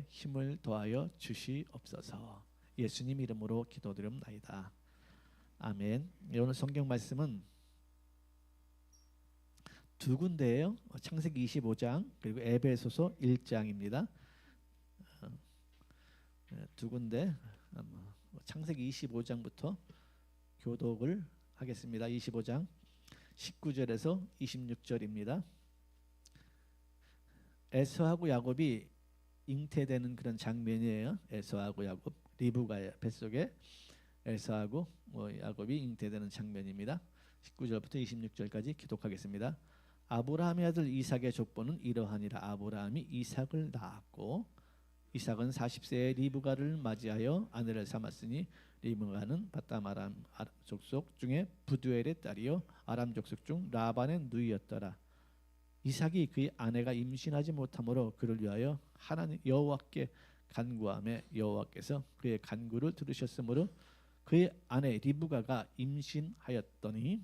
힘을 더하여 주시옵소서. 예수님 이름으로 기도드립나이다. 아멘. 오늘 성경 말씀은 두 군데예요. 창세기 25장 그리고 에베소서 1장입니다. 두 군데. 창세기 25장부터 교독을 하겠습니다. 25장 19절에서 26절입니다. 에서하고 야곱이 잉태되는 그런 장면이에요. 에서하고 야곱, 리브가의 뱃속에 에서하고 야곱이 잉태되는 장면입니다. 19절부터 26절까지 기록하겠습니다. 아브라함의 아들 이삭의 족보는 이러하니라. 아브라함이 이삭을 낳았고 이삭은 40세에 리브가를 맞이하여 아내를 삼았으니 리브가는 바담 아람 족속 중에 부두엘의 딸이요 아람 족속 중 라반의 누이였더라. 이삭이 그의 아내가 임신하지 못하므로 그를 위하여 하나님 여호와께 간구하매 여호와께서 그의 간구를 들으셨으므로 그의 아내 리브가가 임신하였더니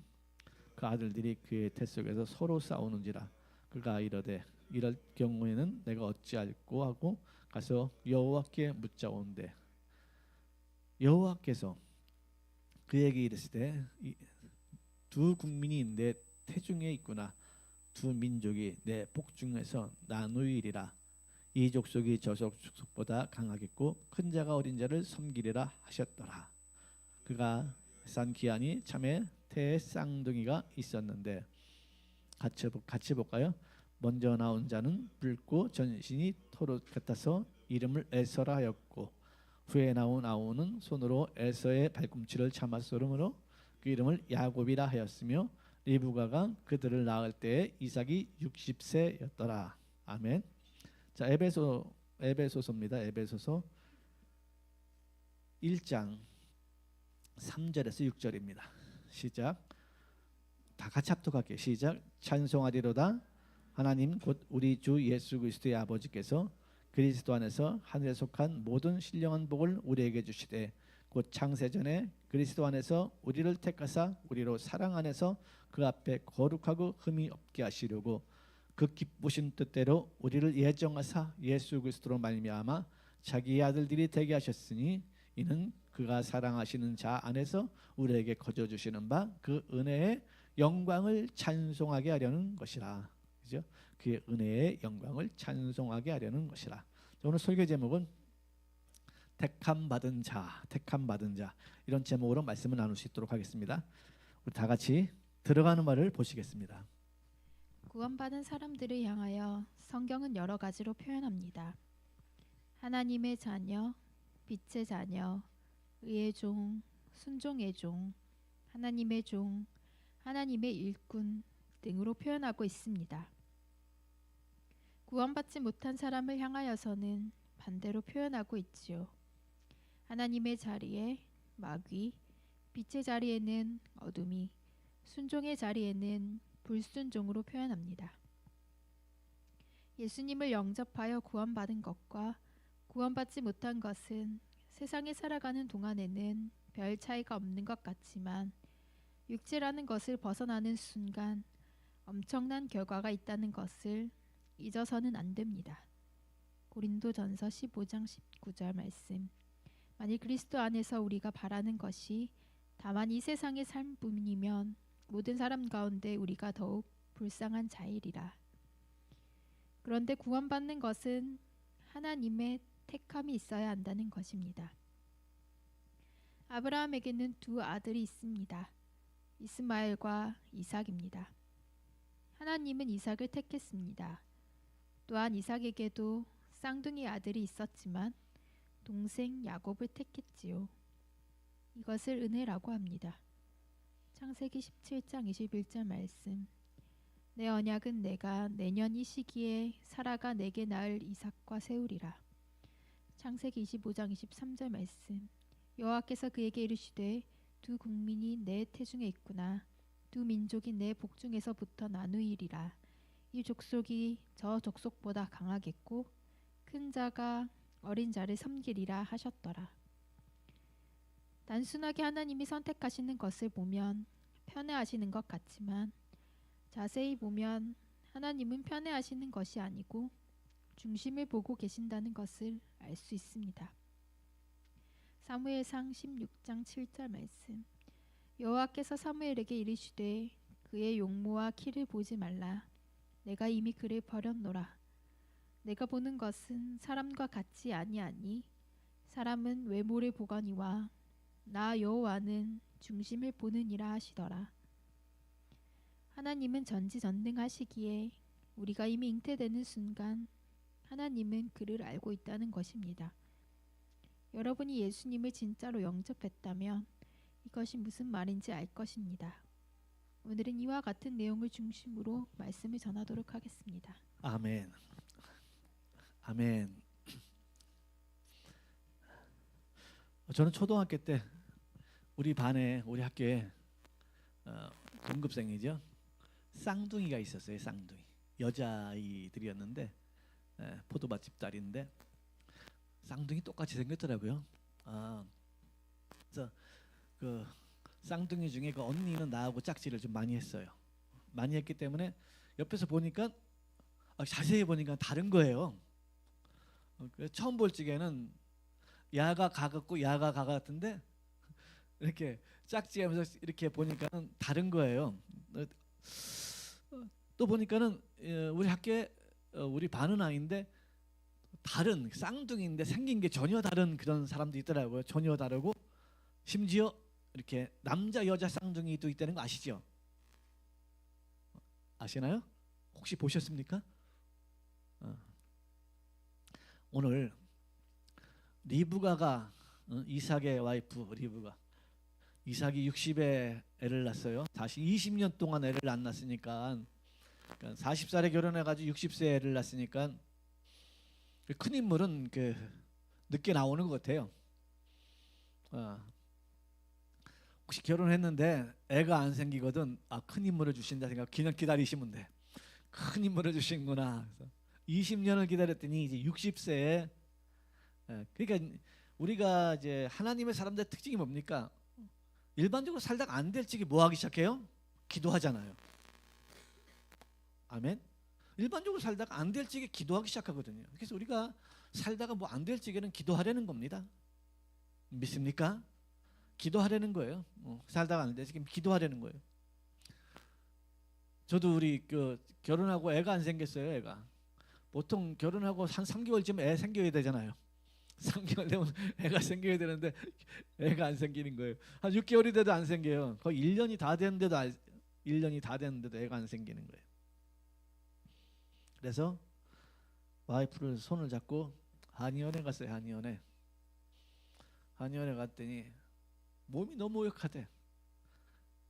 그 아들들이 그의 태 속에서 서로 싸우는지라. 그가 이르되 이럴 경우에는 내가 어찌할꼬 하고 가서 여호와께 묻자온대 여호와께서 그에게 이르시되 두 국민이 내 태중에 있구나. 두 민족이 내 복중에서 나누이리라. 이 족속이 저 족속보다 강하겠고 큰 자가 어린 자를 섬기리라 하셨더라. 그가 산 기한이 참에 태에 쌍둥이가 있었는데 같이 볼까요? 먼저 나온 자는 붉고 전신이 토롯 같아서 이름을 에서라 하였고 후에 나온 아우는 손으로 에서의 발꿈치를 참았으므로 그 이름을 야곱이라 하였으며 리브가가 그들을 낳을 때에 이삭이 60세였더라. 아멘. 자, 에베소서입니다. 에베소서 1장 3절에서 6절입니다. 시작. 다 같이 합독할게요. 시작. 찬송하리로다. 하나님 곧 우리 주 예수 그리스도의 아버지께서 그리스도 안에서 하늘에 속한 모든 신령한 복을 우리에게 주시되 곧 창세전에 그리스도 안에서 우리를 택하사 우리로 사랑 안에서 그 앞에 거룩하고 흠이 없게 하시려고 그 기쁘신 뜻대로 우리를 예정하사 예수 그리스도로 말미암아 자기의 아들들이 되게 하셨으니 이는 그가 사랑하시는 자 안에서 우리에게 거저 주시는 바 그 은혜의 영광을 찬송하게 하려는 것이라. 그죠? 그의 은혜의 영광을 찬송하게 하려는 것이라. 오늘 설교 제목은 택함 받은 자, 택함 받은 자 이런 제목으로 말씀을 나눌 수 있도록 하겠습니다. 우리 다 같이 들어가는 말을 보시겠습니다. 구원받은 사람들을 향하여 성경은 여러 가지로 표현합니다. 하나님의 자녀, 빛의 자녀, 의의 종, 순종의 종, 하나님의 종, 하나님의 일꾼 등으로 표현하고 있습니다. 구원받지 못한 사람을 향하여서는 반대로 표현하고 있지요. 하나님의 자리에 마귀, 빛의 자리에는 어둠이, 순종의 자리에는 불순종으로 표현합니다. 예수님을 영접하여 구원받은 것과 구원받지 못한 것은 세상에 살아가는 동안에는 별 차이가 없는 것 같지만 육체라는 것을 벗어나는 순간 엄청난 결과가 있다는 것을 잊어서는 안 됩니다. 고린도전서 15장 19절 말씀. 만일 그리스도 안에서 우리가 바라는 것이 다만 이 세상의 삶뿐이면 모든 사람 가운데 우리가 더욱 불쌍한 자이리라. 그런데 구원받는 것은 하나님의 택함이 있어야 한다는 것입니다. 아브라함에게는 두 아들이 있습니다. 이스마엘과 이삭입니다. 하나님은 이삭을 택했습니다. 또한 이삭에게도 쌍둥이 아들이 있었지만 동생 야곱을 택했지요. 이것을 은혜라고 합니다. 창세기 17장 21절 말씀. 내 언약은 내가 내년 이 시기에 사라가 내게 낳을 이삭과 세우리라. 창세기 25장 23절 말씀. 여호와께서 그에게 이르시되 두 국민이 내 태중에 있구나. 두 민족이 내 복중에서부터 나누이리라. 이 족속이 저 족속보다 강하겠고 큰 자가 어린 자를 섬기리라 하셨더라. 단순하게 하나님이 선택하시는 것을 보면 편애하시는 것 같지만 자세히 보면 하나님은 편애하시는 것이 아니고 중심을 보고 계신다는 것을 알 수 있습니다. 사무엘상 16장 7절 말씀. 여호와께서 사무엘에게 이르시되 그의 용모와 키를 보지 말라. 내가 이미 그를 버렸노라. 내가 보는 것은 사람과 같지 아니하니 사람은 외모를 보거니와 나 여호와는 중심을 보느니라 하시더라. 하나님은 전지전능하시기에 우리가 이미 잉태되는 순간 하나님은 그를 알고 있다는 것입니다. 여러분이 예수님을 진짜로 영접했다면 이것이 무슨 말인지 알 것입니다. 오늘은 이와 같은 내용을 중심으로 말씀을 전하도록 하겠습니다. 아멘. 아멘. 저는 초등학교 때 우리 반에 우리 학교에 동급생이죠. 쌍둥이가 있었어요. 쌍둥이 여자아이들이었는데 포도밭집 딸인데 쌍둥이 똑같이 생겼더라고요. 그래서 그 쌍둥이 중에 그 언니는 나하고 짝지를 좀 많이 했어요. 많이 했기 때문에 옆에서 보니까 자세히 보니까 다른 거예요. 처음 볼 적에는 야가 가 같고 야가 가 같은데 이렇게 짝지하면서 이렇게 보니까는 다른 거예요. 또 보니까는 우리 학교에 우리 반은 아닌데 다른 쌍둥이인데 생긴 게 전혀 다른 그런 사람도 있더라고요. 전혀 다르고 심지어 이렇게 남자 여자 쌍둥이도 있다는 거 아시죠? 아시나요? 혹시 보셨습니까? 오늘 리브가가 이삭의 와이프 리브가 이삭이 60에 애를 낳았어요. 다시 20년 동안 애를 안 낳았으니까 40살에 결혼해가지고 60세에 애를 낳았으니까 큰 인물은 늦게 나오는 것 같아요. 혹시 결혼했는데 애가 안 생기거든 큰 인물을 주신다 생각 그냥 기다리시면 돼. 큰 인물을 주신구나. 그래서 20년을 기다렸더니 이제 60세에 그러니까 우리가 이제 하나님의 사람들의 특징이 뭡니까? 일반적으로 살다가 안 될 적에 뭐 하기 시작해요? 기도하잖아요. 아멘. 일반적으로 살다가 안 될 적에 기도하기 시작하거든요. 그래서 우리가 살다가 뭐 안 될 적에는 기도하려는 겁니다. 믿습니까? 기도하려는 거예요. 살다가 안 될 적에 기도하려는 거예요. 저도 우리 결혼하고 애가 안 생겼어요. 애가 보통 결혼하고 한 3개월쯤 애 생겨야 되잖아요. 3개월 되면 애가 생겨야 되는데 애가 안 생기는 거예요. 한 6개월이 돼도 안 생겨요. 거의 1년이 다 됐는데도 애가 안 생기는 거예요. 그래서 와이프를 손을 잡고 한의원에 갔어요. 한의원에 갔더니 몸이 너무 오역하대.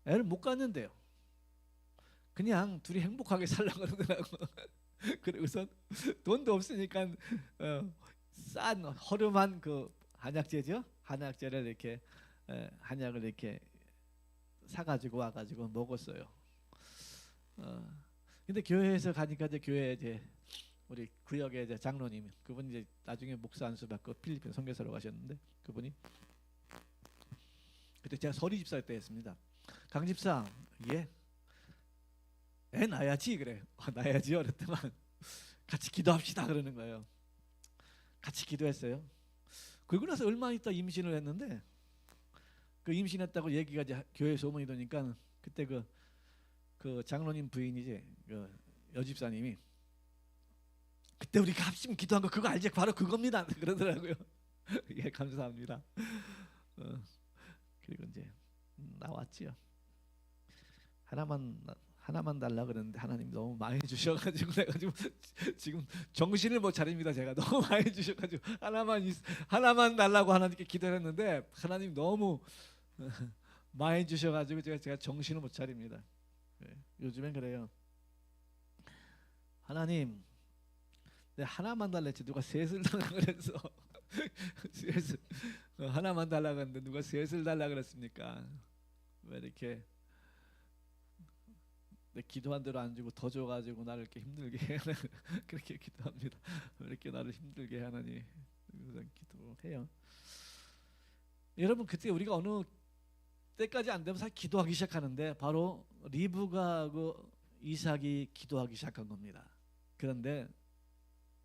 애를 못 갖는데요. 그냥 둘이 행복하게 살려고 그러더라고. 그리고선 돈도 없으니까 싼 허름한 한약재죠. 한약재를 이렇게 한약을 이렇게 사가지고 와가지고 먹었어요. 근데 교회에서 가니까 이제 교회 이제 우리 구역의 이제 장로님 그분 이제 나중에 목사 안수 받고 필리핀 선교사로 가셨는데 그분이 그때 제가 서리 집사 때였습니다. 강 집사 예. 애 낳아야지 그래. 낳아야지 그랬더만 같이 기도합시다 그러는 거예요. 같이 기도했어요. 그리고 나서 얼마 있다 임신을 했는데 그 임신했다고 얘기가 이제 교회 소문이 도니까 그때 그 장로님 부인이지 여집사님이 그때 우리가 합심 기도한 거 그거 알지? 바로 그겁니다. 그러더라고요. 예, 감사합니다. 그리고 이제 나왔지요. 하나만 달라 그랬는데 하나님 너무 많이 주셔가지고 내가 지금 정신을 못 차립니다. 제가 너무 많이 주셔가지고 하나만 달라고 하나님께 기도했는데 하나님 너무 많이 주셔가지고 제가 정신을 못 차립니다. 요즘엔 그래요. 하나님, 내 하나만 달랬지 누가 셋을 달라 그랬어. 셋을 하나만 달라 그랬는데 누가 셋을 달라 그랬습니까? 왜 이렇게 내 기도한 대로 안 주고 더 줘가지고 나를 이렇게 힘들게 해. 그렇게 기도합니다. 왜 이렇게 나를 힘들게 해 하나님. 기도해요. 여러분 그때 우리가 어느 때까지 안 되면 사실 기도하기 시작하는데 바로 리브가하고 이삭이 기도하기 시작한 겁니다. 그런데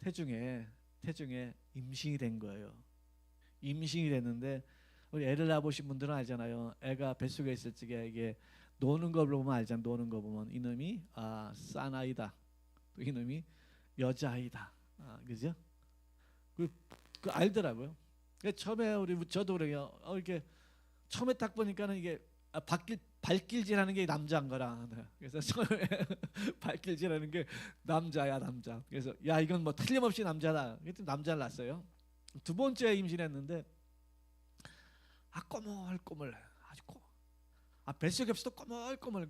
태중에 임신이 된 거예요. 임신이 됐는데 우리 애를 낳아보신 분들은 알잖아요. 애가 뱃속에 있을 적에 이게 노는 걸 보면 알잖아. 노는 거 보면 이놈이 싼아이다. 또 이놈이 여자아이다. 그죠? 그 알더라고요. 처음에 저도 그래요. 이렇게 처음에 딱 보니까는 이게 발길질하는 게 남자인 거라. 그래서 처음에 발길질하는 게 남자야, 남자. 그래서 야 이건 뭐 틀림없이 남자다. 그랬더니 남자를 낳았어요. 두 번째 임신했는데 꼬물꼬물 아주 뱃속에 없어도 꼬물꼬물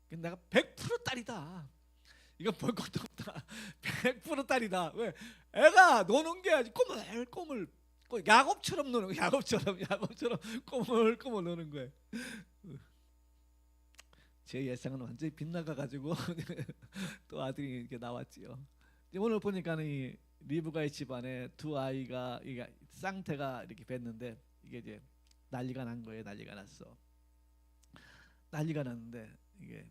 내가 100% 딸이다. 이건 볼 것도 없다. 100% 딸이다. 왜? 애가 노는 게 아주 꼬물꼬물 야곱처럼 노는 거야. 야곱처럼 꼬물꼬물 노는 거예요. 제 예상은 완전히 빗나가가지고 또 아들이 이렇게 나왔지요. 오늘 보니까는 이 리브가의 집안에 두 아이가 이게 쌍태가 이렇게 뵀는데 이게 이제 난리가 난 거예요. 난리가 났어. 난리가 났는데 이게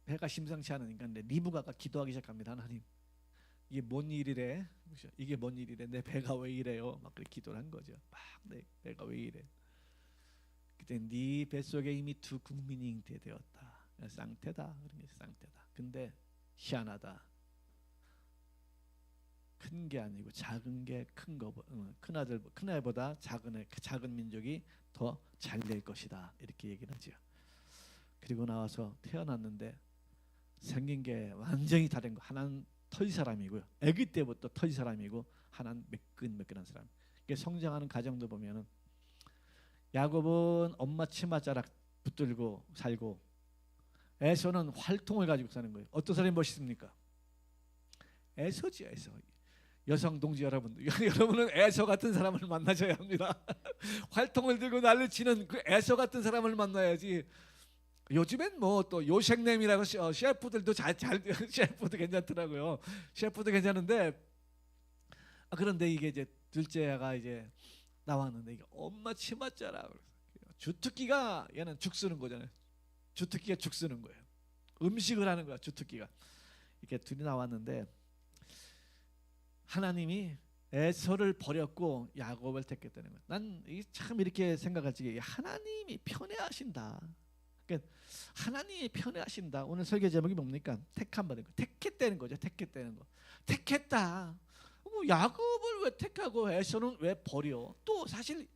배가 심상치 않으니까 근데 리브가가 기도하기 시작합니다. 하나님, 이게 뭔 일이래? 이게 뭔 일이래? 내 배가 왜 이래요? 막 그렇게 기도를 한 거죠. 막 내 배가 왜 이래? 그때 네 뱃속에 이미 두 국민이 잉태되었다. 쌍태다. 그런 게 쌍태다. 근데 희한하다. 큰 게 아니고 작은 게 큰 애보다 작은 민족이 더 잘 될 것이다. 이렇게 얘기를 하죠. 그리고 나와서 태어났는데 생긴 게 완전히 다른 거. 하나는 터지 사람이고요. 아기 때부터 터지 사람이고 하나는 매끈매끈한 사람. 이게 성장하는 과정도 보면은 야곱은 엄마 치맛자락 붙들고 살고 에서는 활통을 가지고 사는 거예요. 어떤 사람이 멋있습니까? 에서지, 에서. 여성 동지 여러분들, 여러분은 에서 같은 사람을 만나셔야 합니다. 활통을 들고 난리 치는 그 에서 같은 사람을 만나야지. 요즘엔 뭐 또 요생님이라고 셰프들도 셰프도 괜찮더라고요. 셰프도 괜찮은데 그런데 이게 이제 둘째가 이제 나왔는데 이게 엄마 치맛자라. 주특기가 얘는 죽 쓰는 거잖아요. 주특기가 죽 쓰는 거예요. 음식을 하는 거야. 주특기가. 이렇게 둘이 나왔는데 하나님이 에서를 버렸고 야곱을 택했다는 거예요. 난 참 이렇게 생각할 적에 하나님이 편애하신다. 그러니까 하나님이 편애하신다. 오늘 설교 제목이 뭡니까? 택한 받은 거. 택했다는 거죠. 택했다는 거. 택했다. 야곱을 왜 택하고 에서는 왜 버려? 또 사실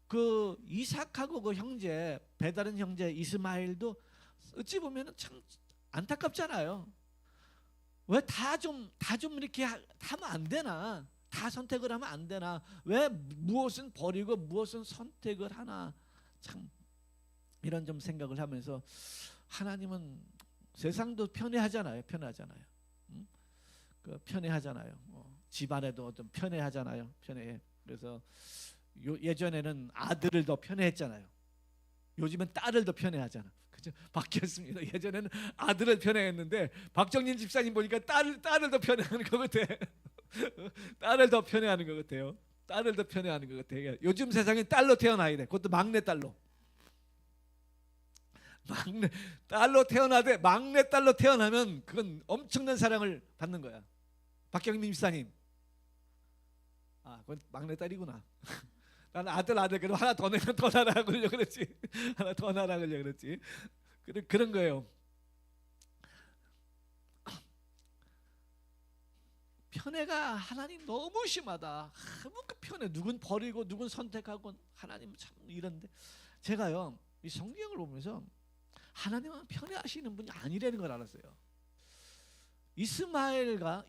그 이삭하고 그 형제 배다른 형제 이스마엘도 어찌 보면은 참 안타깝잖아요. 왜 다 좀 이렇게 하면 안 되나? 다 선택을 하면 안 되나? 왜 무엇은 버리고 무엇은 선택을 하나? 참 이런 좀 생각을 하면서 하나님은 세상도 편애하잖아요. 편애하잖아요. 집안에도 좀 편애하잖아요. 편애해. 그래서 예전에는 아들을 더 편애했잖아요. 요즘은 딸을 더 편애하잖아. 그죠? 바뀌었습니다. 예전에는 아들을 편애했는데 박정진 집사님 보니까 딸을 더 편애하는 것 같아. 딸을 더 편애하는 것 같아요. 딸을 더 편애하는 것 같아요. 요즘 세상에 딸로 태어나야 돼. 그것도 막내 딸로. 막내 딸로 태어나면 그건 엄청난 사랑을 받는 거야. 박경민 집사님. 그건 막내 딸이구나. 나는 아들 그럼 하나 더 내가 더 나라 그러려 그랬지. 하나 더 나라 그러려 그랬지. 그런 거예요. 편애가 하나님 너무 심하다. 너무 편애. 누군 버리고 누군 선택하고 하나님 참 이런데 제가요 이 성경을 보면서 하나님은 편애하시는 분이 아니라는 걸 알았어요. 이스마엘과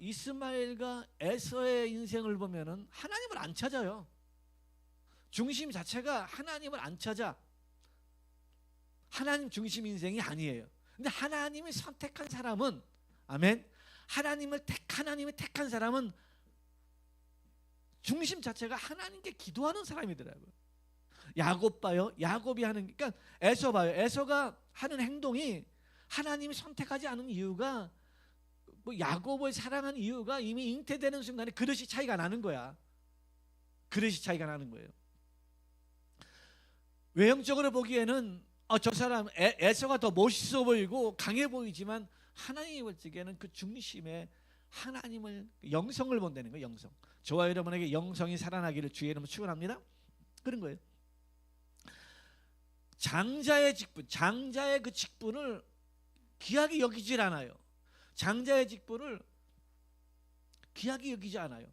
에서의 인생을 보면은 하나님을 안 찾아요. 중심 자체가 하나님을 안 찾아. 하나님 중심 인생이 아니에요. 근데 하나님이 선택한 사람은 아멘. 하나님이 택한 사람은 중심 자체가 하나님께 기도하는 사람이더라고요. 야곱 봐요. 야곱이 하는 그러니까 에서 봐요. 에서가 하는 행동이 하나님이 선택하지 않은 이유가 야곱을 사랑하는 이유가 이미 잉태되는 순간에 그릇이 차이가 나는 거야. 그릇이 차이가 나는 거예요. 외형적으로 보기에는 저 사람 에서가 더 멋있어 보이고 강해 보이지만 하나님이 볼 적에는 그 중심에 하나님을 영성을 본다는 거예요. 영성. 저와 여러분에게 영성이 살아나기를 주의 이름으로 축원합니다. 그런 거예요. 장자의 직분, 장자의 그 직분을 귀하게 여기질 않아요. 장자의 직분을 귀하게 여기지 않아요.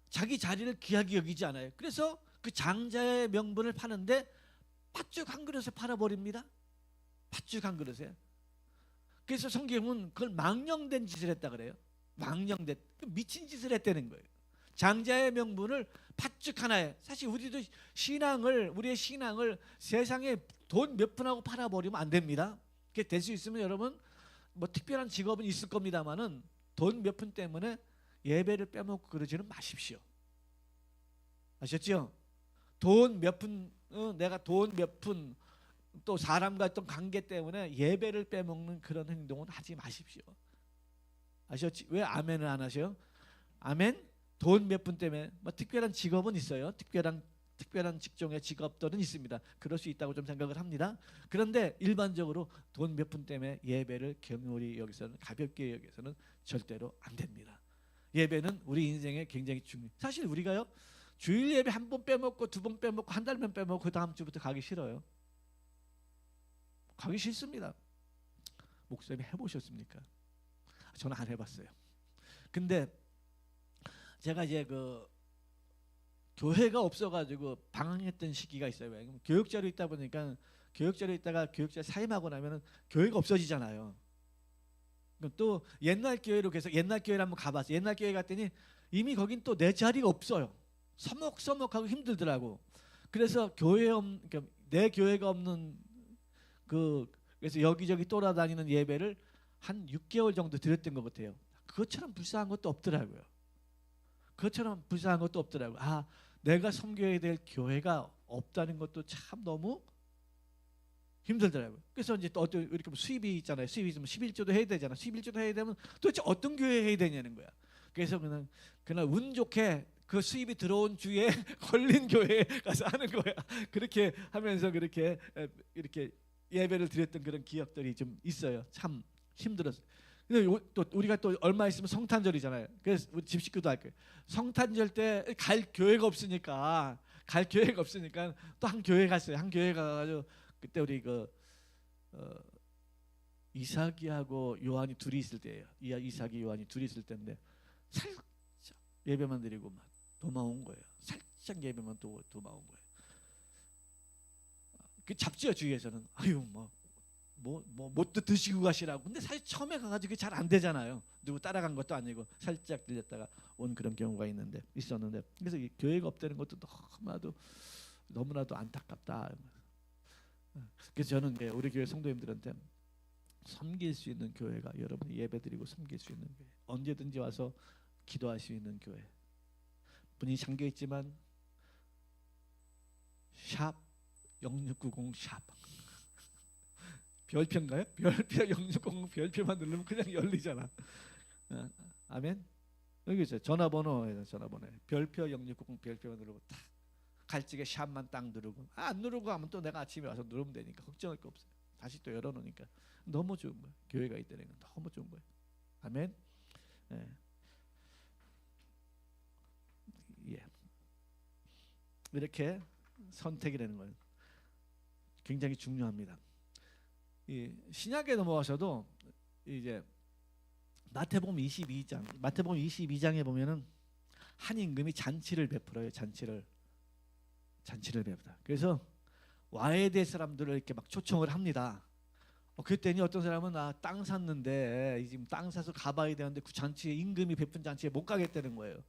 자기 자리를 귀하게 여기지 않아요. 그래서 그 장자의 명분을 파는데 팥죽 한 그릇에 팔아버립니다. 팥죽 한 그릇에. 그래서 성경은 그걸 망령된 짓을 했다 그래요. 망령된, 미친 짓을 했다는 거예요. 장자의 명분을 팥죽 하나에. 사실 우리도 우리의 신앙을 세상에 돈 몇 푼하고 팔아버리면 안 됩니다. 그게 될 수 있으면 여러분 뭐 특별한 직업은 있을 겁니다만은 돈 몇 푼 때문에 예배를 빼먹고 그러지는 마십시오. 아셨죠? 돈 몇 푼, 내가 돈 몇 푼, 또 사람과 어떤 관계 때문에 예배를 빼먹는 그런 행동은 하지 마십시오. 아셨지? 왜 아멘을 안 하셔요? 아멘? 돈 몇 푼 때문에 뭐 특별한 직업은 있어요. 특별한 직종의 직업들은 있습니다. 그럴 수 있다고 좀 생각을 합니다. 그런데 일반적으로 돈 몇 푼 때문에 예배를 경홀히 여기서는, 가볍게 여기서는 절대로 안 됩니다. 예배는 우리 인생에 굉장히 중요해요. 사실 우리가요, 주일 예배 한 번 빼먹고 두 번 빼먹고 한 달만 빼먹고 그 다음 주부터 가기 싫어요. 가기 싫습니다. 목사님 해보셨습니까? 저는 안 해봤어요. 근데 제가 이제 그 교회가 없어가지고 방황했던 시기가 있어요. 교육자로 있다 보니까 교육자로 있다가 교육자 사임하고 나면은 교회가 없어지잖아요. 또 옛날 교회로 계속 옛날 교회를 한번 가봤어요. 옛날 교회 갔더니 이미 거긴 또 내 자리가 없어요. 서먹서먹하고 힘들더라고. 그래서 내 교회가 없는 그래서 여기저기 돌아다니는 예배를 한 6개월 정도 드렸던 것 같아요. 그것처럼 불쌍한 것도 없더라고요. 그것처럼 불쌍한 것도 없더라고요. 아, 내가 섬겨야 될 교회가 없다는 것도 참 너무 힘들더라고요. 그래서 이제 또 어떤 이렇게 수입이 있잖아요. 수입이 있으면 11조도 해야 되잖아. 11조도 해야 되면 도대체 어떤 교회 해야 되냐는 거야. 그래서 그날 운 좋게 그 수입이 들어온 주에 걸린 교회에 가서 하는 거야. 그렇게 하면서 그렇게 예배를 드렸던 그런 기억들이 좀 있어요. 참 힘들었어요. 근데 또 우리가 또 얼마 있으면 성탄절이잖아요. 그래서 우리 집식구도 할 거예요. 성탄절 때 갈 교회가 없으니까 또 한 교회 갔어요. 한 교회 가가지고 그때 우리 이삭이하고 요한이 둘이 있을 때예요. 이삭이 요한이 둘이 있을 때인데 살짝 예배만 드리고 막 도망온 거예요. 살짝 예배만 또 도망온 거예요. 그 잡지요 주위에서는 아유 못 드시고 가시라고. 근데 사실 처음에 가가지고 잘 안 되잖아요. 누구 따라간 것도 아니고 살짝 들렸다가 온 그런 경우가 있었는데 그래서 이 교회가 없다는 것도 너무나도 안타깝다. 그래서 저는 우리 교회 성도님들한테 섬길 수 있는 교회가 여러분이 예배드리고 섬길 수 있는 교회, 언제든지 와서 기도할 수 있는 교회. 문이 잠겨 있지만 샵 0690 샵 별표인가요? 별표 0690 별표만 누르면 그냥 열리잖아. 아멘. 여기 있어요. 전화번호 별표 0690 별표만 누르고 딱 갈지게 샵만 딱 누르고 안 누르고 하면 또 내가 아침에 와서 누르면 되니까 걱정할 거 없어요. 다시 또 열어놓으니까 너무 좋은 거예요. 교회가 있다는 건 너무 좋은 거예요. 아멘. 예. 이렇게 선택이라는 건 굉장히 중요합니다. 이 신약에 넘어가셔도 이제 마태복음 22장에 보면은 한 임금이 잔치를 베풀어요. 잔치를 베풀어. 그래서 와해대 사람들을 이렇게 막 초청을 합니다. 그랬더니 어떤 사람은 땅 샀는데 지금 땅 사서 가봐야 되는데 그 잔치에 임금이 베푼 잔치에 못 가겠다는 거예요.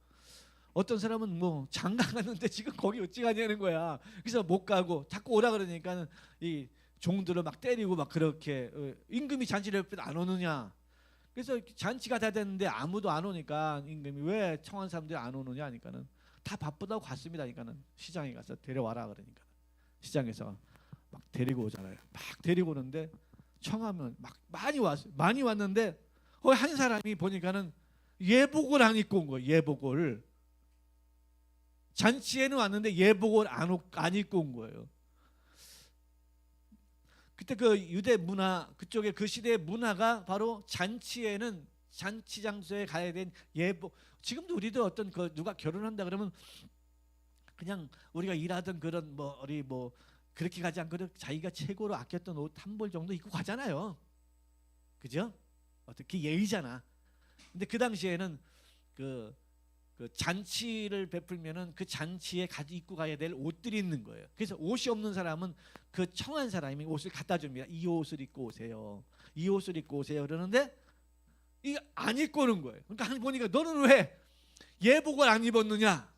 어떤 사람은 뭐 장가 갔는데 지금 거기 어찌 가냐는 거야. 그래서 못 가고 자꾸 오라 그러니까는 이 종들을 막 때리고 막 그렇게 임금이 잔치를 안 오느냐. 그래서 잔치가 다 됐는데 아무도 안 오니까 임금이 왜 청한 사람들이 안 오느냐 하니까는 다 바쁘다고 갔습니다. 하니까는 시장에 가서 데려와라 그러니까 시장에서 막 데리고 오잖아요. 막 데리고 오는데 청하면 막 많이 왔는데 한 사람이 보니까는 예복을 안 입고 온 거예요. 예복을 잔치에는 왔는데 예복을 안 입고 온 거예요. 그때 그 유대 문화 그쪽에 그 시대의 문화가 바로 잔치에는 잔치 장소에 가야 된 예복. 지금도 우리도 어떤 누가 결혼한다 그러면 그냥 우리가 일하던 그런 우리 그렇게 가지 않고 자기가 최고로 아꼈던 옷 한 벌 정도 입고 가잖아요. 그죠? 어떻게 예의잖아. 근데 그 당시에는 그 잔치를 베풀면은 그 잔치에 입고 가야 될 옷들이 있는 거예요. 그래서 옷이 없는 사람은 그 청한 사람이 옷을 갖다 줍니다. 이 옷을 입고 오세요. 이 옷을 입고 오세요. 그러는데 이거 안 입고 오는 거예요. 그러니까 보니까 너는 왜 예복을 안 입었느냐?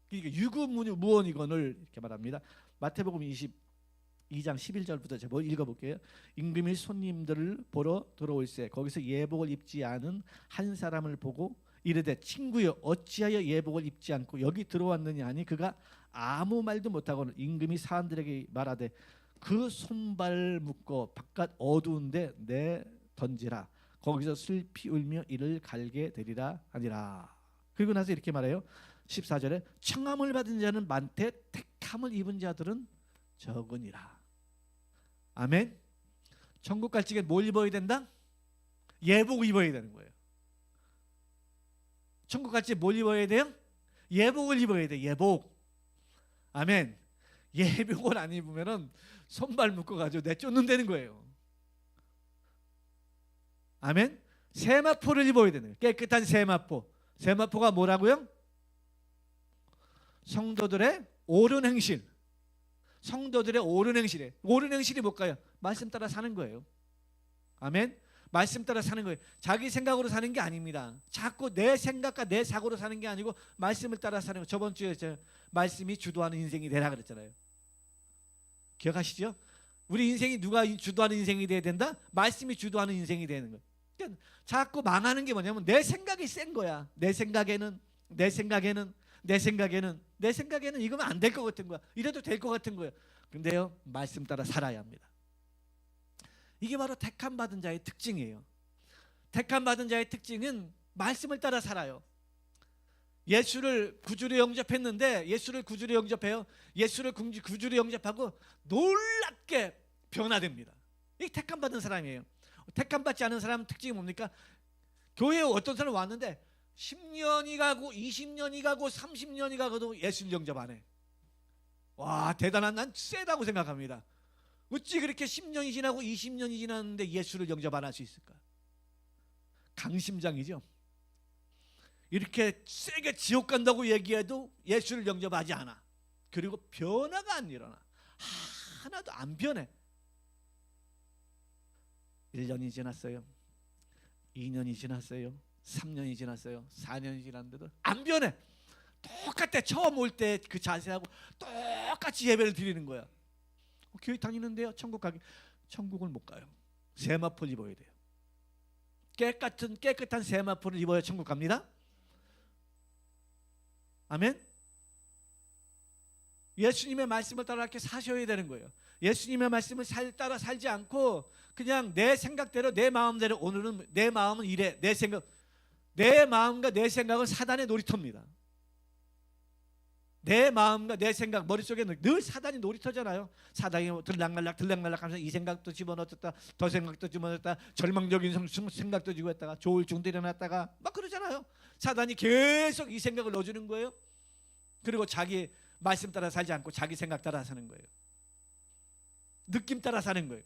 그러니까 유구무원이건을 이렇게 말합니다. 마태복음 22장 11절부터 제가 읽어볼게요. 임금이 손님들을 보러 들어올세 거기서 예복을 입지 않은 한 사람을 보고 이르되 친구여 어찌하여 예복을 입지 않고 여기 들어왔느냐 하니 그가 아무 말도 못하고는 임금이 사람들에게 말하되 그 손발을 묶어 바깥 어두운데 내 던지라 거기서 슬피 울며 이를 갈게 되리라 하니라. 그리고 나서 이렇게 말해요. 14절에 청함을 받은 자는 많되 택함을 입은 자들은 적으니라. 아멘. 천국 갈 적에 뭘 입어야 된다? 예복 입어야 되는 거예요. 천국 갈 적에 뭘 입어야 돼요? 예복을 입어야 돼. 예복. 아멘. 예복을 안 입으면은 손발 묶어가지고 내쫓는다는 거예요. 아멘. 세마포를 입어야 되는 거예요. 깨끗한 세마포. 세마포가 뭐라고요? 성도들의 옳은 행실. 성도들의 옳은 행실에 옳은 행실이 뭘까요? 말씀 따라 사는 거예요. 아멘. 말씀 따라 사는 거예요. 자기 생각으로 사는 게 아닙니다. 자꾸 내 생각과 내 사고로 사는 게 아니고 말씀을 따라 사는 거예요. 저번 주에 말씀이 주도하는 인생이 되라 그랬잖아요. 기억하시죠? 우리 인생이 누가 주도하는 인생이 돼야 된다? 말씀이 주도하는 인생이 되는 거예요. 그러니까 자꾸 망하는 게 뭐냐면 내 생각이 센 거야. 내 생각에는 이거면 안 될 것 같은 거야. 이래도 될 것 같은 거야. 근데요, 말씀 따라 살아야 합니다. 이게 바로 택함 받은 자의 특징이에요. 택함 받은 자의 특징은 말씀을 따라 살아요. 예수를 구주로 영접했는데 예수를 구주로 영접해요. 예수를 구주로 영접하고 놀랍게 변화됩니다. 이게 택함 받은 사람이에요. 택함 받지 않은 사람 특징이 뭡니까? 교회에 어떤 사람 왔는데 10년이 가고 20년이 가고 30년이 가고도 예수를 영접 안 해. 와, 대단한, 난 세다고 생각합니다. 어찌 그렇게 10년이 지나고 20년이 지났는데 예수를 영접 안 할 수 있을까? 강심장이죠. 이렇게 세게 지옥 간다고 얘기해도 예수를 영접하지 않아. 그리고 변화가 안 일어나. 하나도 안 변해. 1년이 지났어요. 2년이 지났어요. 3년이 지났어요. 4년이 지났는데도 안 변해. 똑같아. 처음 올 때 그 자세하고 똑같이 예배를 드리는 거야. 교회 다니는데요. 천국을 못 가요. 세마포를 입어야 돼요. 깨끗한 세마포를 입어야 천국 갑니다. 아멘. 예수님의 말씀을 따라 이렇게 사셔야 되는 거예요. 예수님의 말씀을 따라 살지 않고 그냥 내 생각대로 내 마음대로 오늘은 내 마음은 이래. 내 마음과 내 생각은 사단의 놀이터입니다. 내 마음과 내 생각 머릿속에는 늘 사단이 놀이터잖아요. 사단이 들락날락 하면서 이 생각도 집어넣었다 저 생각도 집어넣었다 절망적인 생각도 집어넣었다가 조울증도 일어났다가 막 그러잖아요. 사단이 계속 이 생각을 넣어주는 거예요. 그리고 자기 말씀 따라 살지 않고 자기 생각 따라 사는 거예요. 느낌 따라 사는 거예요.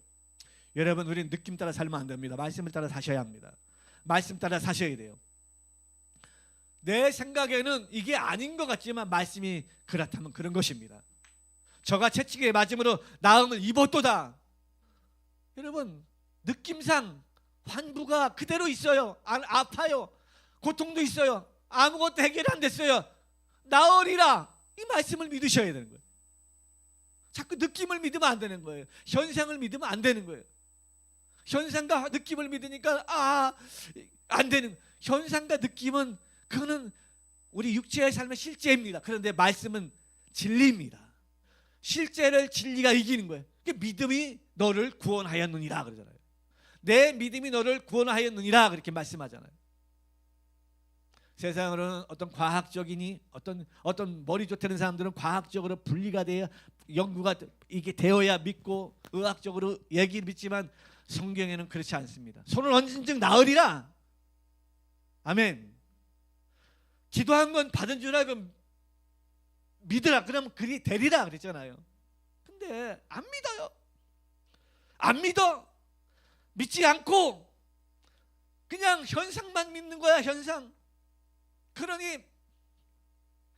여러분, 우리는 느낌 따라 살면 안 됩니다. 말씀을 따라 사셔야 합니다. 말씀 따라 사셔야 돼요. 내 생각에는 이게 아닌 것 같지만 말씀이 그렇다면 그런 것입니다. 저가 채찍에 맞음으로 나음을 입었도다. 여러분, 느낌상 환부가 그대로 있어요. 아파요. 고통도 있어요. 아무것도 해결 안 됐어요. 나으리라. 이 말씀을 믿으셔야 되는 거예요. 자꾸 느낌을 믿으면 안 되는 거예요. 현상을 믿으면 안 되는 거예요. 현상과 느낌을 믿으니까 안 되는. 현상과 느낌은 그거는 우리 육체의 삶의 실제입니다. 그런데 말씀은 진리입니다. 실제를 진리가 이기는 거예요. 믿음이 너를 구원하였느니라 그러잖아요. 내 믿음이 너를 구원하였느니라 그렇게 말씀하잖아요. 세상으로는 어떤 과학적이니 어떤 머리 좋다는 사람들은 과학적으로 분리가 돼야 연구가 이게 되어야 믿고 의학적으로 얘기를 믿지만 성경에는 그렇지 않습니다. 손을 얹은 즉 나으리라. 아멘. 기도한 건 받은 줄 알고 믿으라. 그러면 그리 되리라 그랬잖아요. 근데 안 믿어요. 안 믿어. 믿지 않고 그냥 현상만 믿는 거야, 현상. 그러니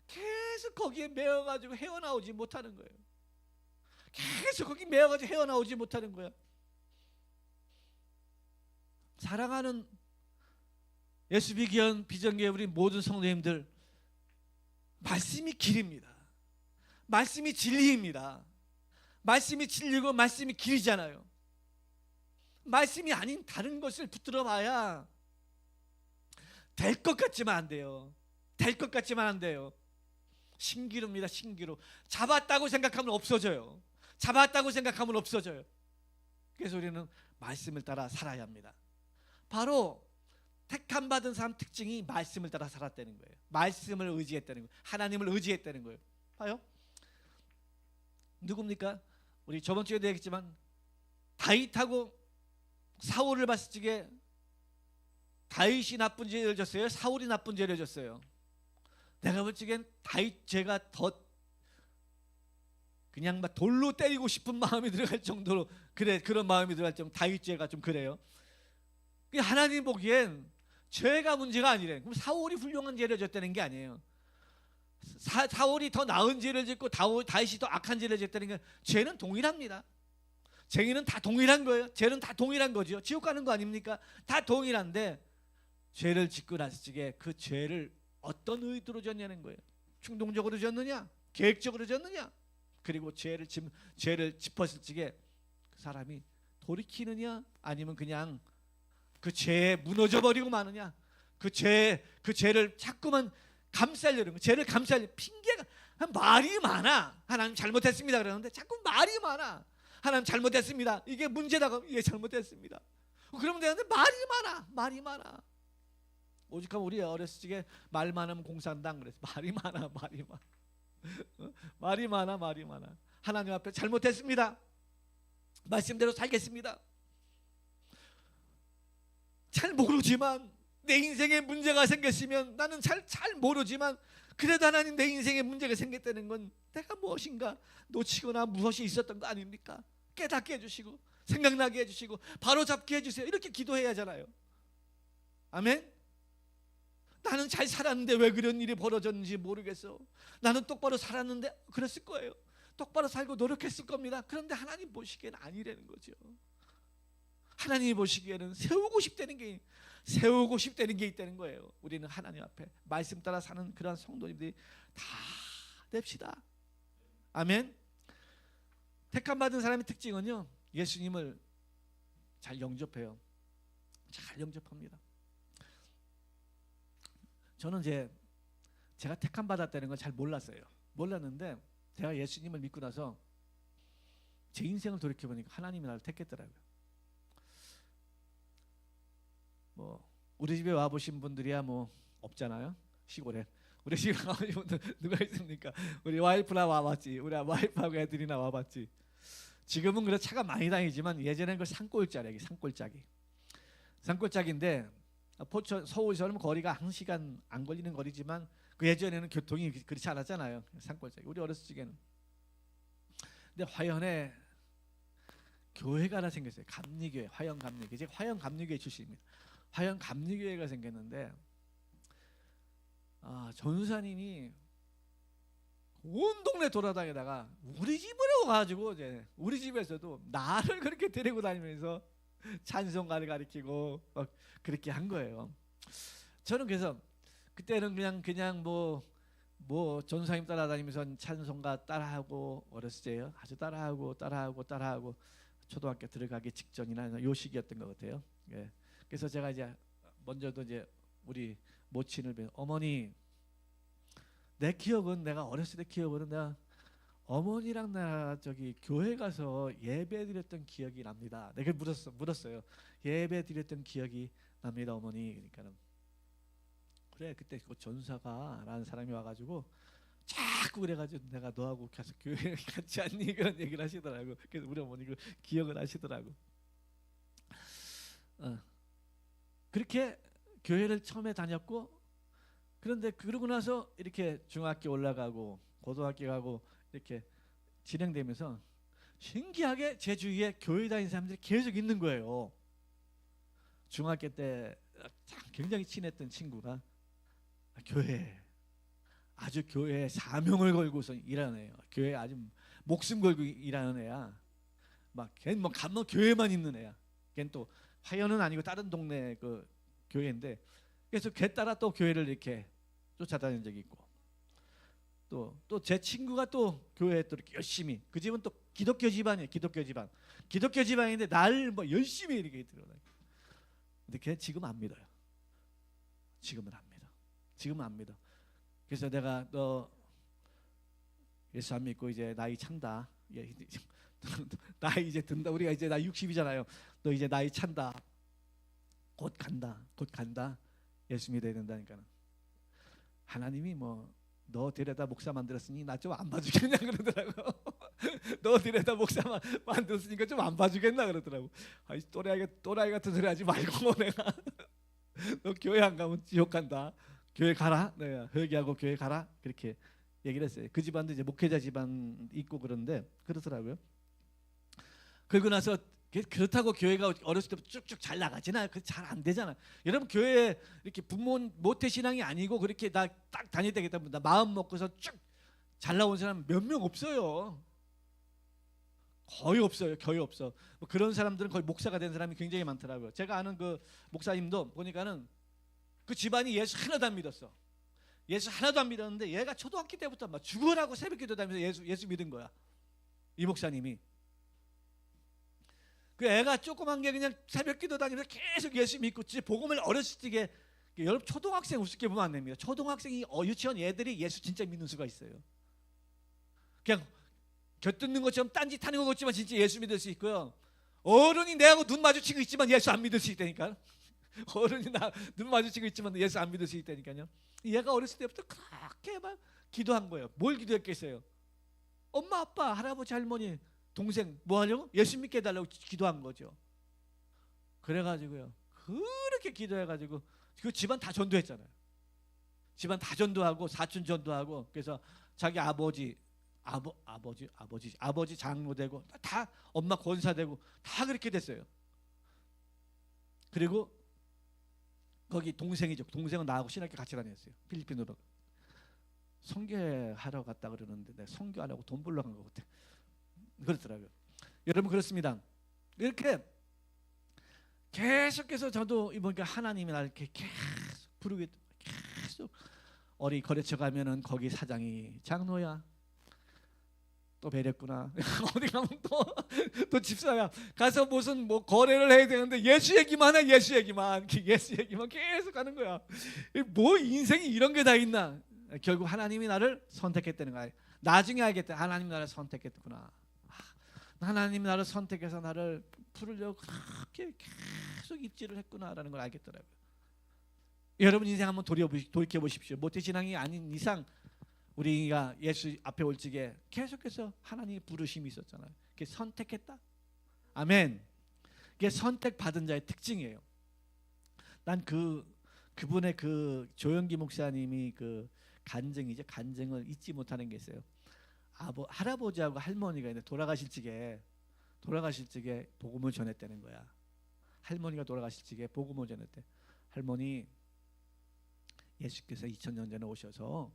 계속 거기에 매여가지고 헤어나오지 못하는 거예요. 계속 거기 매여가지고 헤어나오지 못하는 거야. 사랑하는 예수비기원 비전교회 우리 모든 성도님들, 말씀이 길입니다. 말씀이 진리입니다. 말씀이 진리고 말씀이 길이잖아요. 말씀이 아닌 다른 것을 붙들어 봐야 될 것 같지만 안 돼요. 될 것 같지만 안 돼요. 신기루입니다. 신기루. 잡았다고 생각하면 없어져요. 잡았다고 생각하면 없어져요. 그래서 우리는 말씀을 따라 살아야 합니다. 바로 택함 받은 사람 특징이 말씀을 따라 살았다는 거예요. 말씀을 의지했다는 거예요. 하나님을 의지했다는 거예요. 봐요. 누굽니까? 우리 저번 주에도 얘기했지만 다윗하고 사울을 봤을 적에 다윗이 나쁜 죄를 졌어요? 사울이 나쁜 죄를 졌어요? 내가 볼 적엔 다윗 죄가 더 그냥 막 돌로 때리고 싶은 마음이 들어갈 정도로, 그런 마음이 들어갈 정도. 다윗 죄가 좀 그래요. 하나님 보기엔 죄가 문제가 아니래. 그럼 사울이 훌륭한 죄를 졌다는 게 아니에요. 사울이 더 나은 죄를 짓고 다윗이 더 악한 죄를 졌다는 게, 죄는 동일합니다. 죄는 다 동일한 거예요. 죄는 다 동일한 거죠. 지옥 가는 거 아닙니까? 다 동일한데 죄를 짓고 났을 적에 그 죄를 어떤 의도로 졌냐는 거예요. 충동적으로 졌느냐, 계획적으로 졌느냐, 그리고 죄를 짚었을 적에 그 사람이 돌이키느냐, 아니면 그냥 그 죄에 무너져 버리고 마느냐, 그 죄를 자꾸만 감싸려는 거, 죄를 감싸려. 핑계가 말이 많아. 하나님 잘못했습니다 그러는데 자꾸 말이 많아. 하나님 잘못했습니다. 이게 문제다고. 이게 잘못했습니다. 그러면 되는데 말이 많아. 오직하면 우리 어렸을 적에 말 많으면 공산당 그랬어. 말이 많아. 말이 많아. 하나님 앞에 잘못했습니다. 말씀대로 살겠습니다. 잘 모르지만 내 인생에 문제가 생겼으면, 나는 잘 모르지만 그래도 하나님 내 인생에 문제가 생겼다는 건 내가 무엇인가 놓치거나 무엇이 있었던 거 아닙니까? 깨닫게 해주시고 생각나게 해주시고 바로 잡게 해주세요. 이렇게 기도해야 하잖아요. 아멘. 나는 잘 살았는데 왜 그런 일이 벌어졌는지 모르겠어. 나는 똑바로 살았는데 그랬을 거예요. 똑바로 살고 노력했을 겁니다. 그런데 하나님 보시기에는 아니라는 거죠. 하나님이 보시기에는 세우고 싶다는 게 있다는 거예요. 우리는 하나님 앞에 말씀 따라 사는 그러한 성도님들이 다 됩시다. 아멘. 택함 받은 사람의 특징은요, 예수님을 잘 영접해요. 잘 영접합니다. 저는 제가 택함 받았다는 걸 잘 몰랐는데 제가 예수님을 믿고 나서 제 인생을 돌이켜 보니까 하나님이 나를 택했더라고요. 뭐 우리 집에 와 보신 분들이야 뭐 없잖아요. 시골에 우리 집에 와 보신 분들 누가 있습니까? 우리 와이프나 와봤지. 우리 와이프하고 애들이나 와봤지. 지금은 그래 차가 많이 다니지만 예전에는 그 산골짜기인데 포천 서울처럼 거리가 1시간 안 걸리는 거리지만 그 예전에는 교통이 그렇지 않았잖아요. 산골짜기. 우리 어렸을 적에는. 근데 화연에 교회가 하나 생겼어요. 감리교회, 화연 감리교회. 제가 화연 감리교회 출신입니다. 화연 감리교회가 생겼는데 전사님이 온 동네 돌아다니다가 우리 집으로 가지고 이제 우리 집에서도 나를 그렇게 데리고 다니면서 찬송가를 가르치고 그렇게 한 거예요. 저는 그래서 그때는 그냥 뭐 전사님 따라다니면서 찬송가 따라하고 어렸을 때요. 아주 따라하고 초등학교 들어가기 직전이나 요 시기였던 것 같아요. 예. 그래서 제가 이제 먼저도 이제 우리 모친을 뵈 어머니, 내가 어렸을 때 기억은 내가 어머니랑 나 저기 교회 가서 예배 드렸던 기억이 납니다. 내가 물었어요. 예배 드렸던 기억이 납니다, 어머니. 그러니까는 그래 그때 그 전사가라는 사람이 와가지고 자꾸 그래가지고 내가 너하고 계속 교회 같이 왔니 그런 얘기를 하시더라고. 그래서 우리 어머니 그 기억을 하시더라고. 그렇게 교회를 처음에 다녔고, 그런데 그러고 나서 이렇게 중학교 올라가고 고등학교 가고 이렇게 진행되면서 신기하게 제 주위에 교회 다니는 사람들이 계속 있는 거예요. 중학교 때 굉장히 친했던 친구가 교회에 사명을 걸고서 일하는 애예요. 교회에 아주 목숨 걸고 일하는 애야. 걔는 가면 교회만 있는 애야. 걔는 또 화연은 아니고 다른 동네 그 교회인데, 그래서 걔 따라 또 교회를 이렇게 쫓아다닌 적이 있고, 또 제 친구가 또 교회에 또 이렇게 열심히, 그 집은 또 기독교 집안이에요. 기독교 집안인데 날 열심히 이렇게 들어다니. 근데 걔 지금 안 믿어요. 지금은 안 믿어. 그래서 내가 너 예수 안 믿고 이제 나이 찬다. 나이 이제 든다. 우리가 이제 나이 60이잖아요. 너 이제 나이 찬다. 곧 간다. 예수 믿어야 된다니까는. 하나님이 너 데려다 목사 만들었으니 나 좀 안 봐주겠냐 그러더라고. 너 데려다 목사 만들었으니까 좀 안 봐주겠나 그러더라고. 아이 또라이 같은 소리 하지 말고 내가 너 교회 안 가면 지옥 간다. 교회 가라. 내가 회개하고 교회 가라. 그렇게 얘기를 했어요. 그 집안도 이제 목회자 집안 있고 그런데 그러더라고요. 그러고 나서 그렇다고 교회가 어렸을 때부터 쭉쭉 잘 나가지나? 잘 안 되잖아. 여러분 교회 이렇게 부모 모태 신앙이 아니고 그렇게 나 딱 다녀야 되겠다. 나 마음 먹고서 쭉 잘 나온 사람 몇 명 없어요. 거의 없어요. 그런 사람들은 거의 목사가 된 사람이 굉장히 많더라고요. 제가 아는 그 목사님도 보니까는 그 집안이 예수 하나도 안 믿었어. 예수 하나도 안 믿었는데 얘가 초등학교 때부터 막 죽으라고 새벽기도 다니면서 예수 믿은 거야. 이 목사님이. 그 애가 조그만 게 그냥 새벽기도 다니면서 계속 예수 믿고 복음을 어렸을 적에, 여러분 초등학생 우습게 보면 안 됩니다. 초등학생이 유치원 애들이 예수 진짜 믿는 수가 있어요. 그냥 곁듣는 것처럼 딴짓 하는 것 같지만 진짜 예수 믿을 수 있고요. 어른이 내하고 눈 마주치고 있지만 예수 안 믿을 수 있다니까. 어른이 나 눈 마주치고 있지만 예수 안 믿을 수 있다니까요. 얘가 어렸을 때부터 그렇게 막 기도한 거예요. 뭘 기도했겠어요? 엄마 아빠 할아버지 할머니 동생 뭐 하려고? 예수 믿게 해달라고 기도한 거죠. 그래가지고요, 그렇게 기도해가지고 그 집안 다 전도했잖아요. 집안 다 전도하고 사촌 전도하고, 그래서 자기 아버지 장로 되고 다 엄마 권사 되고 다 그렇게 됐어요. 그리고 거기 동생이죠. 동생은 나하고 신학교 같이 다녔어요. 필리핀으로 선교하러 갔다 그러는데 내가 선교하려고 돈 벌러 간 것 같아. 그렇더라고요. 여러분 그렇습니다. 이렇게 계속해서 저도 이보니까 하나님이 나를 이렇게 계속 부르게, 계속 어디 거래처 가면은 거기 사장이 장로야. 또 배렸구나. 어디 가면 또 집사야. 가서 무슨 거래를 해야 되는데 예수 얘기만 해. 예수 얘기만 계속 하는 거야. 뭐 인생이 이런 게 다 있나? 결국 하나님이 나를 선택했다는 거야. 나중에 알겠다. 하나님이 나를 선택했구나. 하나님이 나를 선택해서 나를 부르려고 그렇게 계속 입지를 했구나라는 걸 알겠더라고요. 여러분 인생 한번 돌이켜 보십시오. 모태신앙이 아닌 이상 우리가 예수 앞에 올 적에 계속해서 하나님의 부르심이 있었잖아요. 그게 선택했다. 아멘. 그게 선택받은 자의 특징이에요. 난 그분의 그 조영기 목사님이 그 간증을 잊지 못하는 게 있어요. 할아버지하고 할머니가 이제 돌아가실 적에 복음을 전했다는 거야. 할머니가 돌아가실 적에 복음을 전했대. 할머니, 예수께서 2000년 전에 오셔서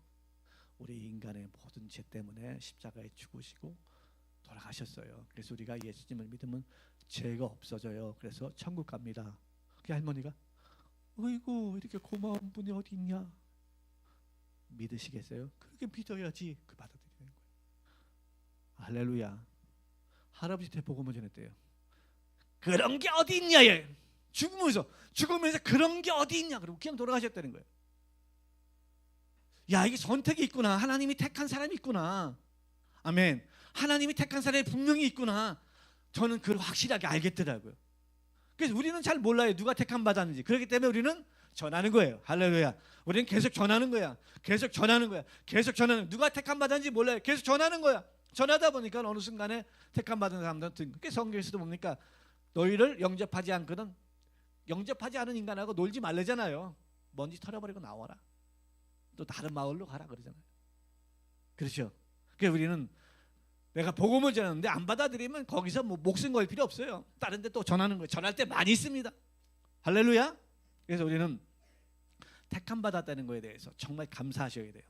우리 인간의 모든 죄 때문에 십자가에 죽으시고 돌아가셨어요. 그래서 우리가 예수님을 믿으면 죄가 없어져요. 그래서 천국 갑니다. 그 할머니가 어이구 이렇게 고마운 분이 어디 있냐? 믿으시겠어요? 그렇게 믿어야지. 그 받아들이는 거예요. 할렐루야. 할아버지한테 복음을 전했대요. 그런 게 어디 있냐? 얘 죽으면서 그런 게 어디 있냐? 그러고 그냥 돌아가셨다는 거예요. 야, 이게 선택이 있구나. 하나님이 택한 사람이 있구나. 아멘. 하나님이 택한 사람이 분명히 있구나. 저는 그걸 확실하게 알겠더라고요. 그래서 우리는 잘 몰라요. 누가 택함 받았는지. 그렇기 때문에 우리는 전하는 거예요. 할렐루야. 우리는 계속 전하는 거야. 계속 전하는. 누가 택함 받았는지 몰라요. 계속 전하는 거야. 전하다 보니까 어느 순간에 택함 받은 사람들은 성경에서도 뭡니까? 너희를 영접하지 않거든 영접하지 않은 인간하고 놀지 말래잖아요. 먼지 털어버리고 나와라. 또 다른 마을로 가라 그러잖아요. 그렇죠? 그래서 우리는 내가 복음을 전하는데 안 받아들이면 거기서 뭐 목숨 걸 필요 없어요. 다른 데 또 전하는 거예요. 전할 때 많이 있습니다. 할렐루야. 그래서 우리는 택함 받았다는 거에 대해서 정말 감사하셔야 돼요.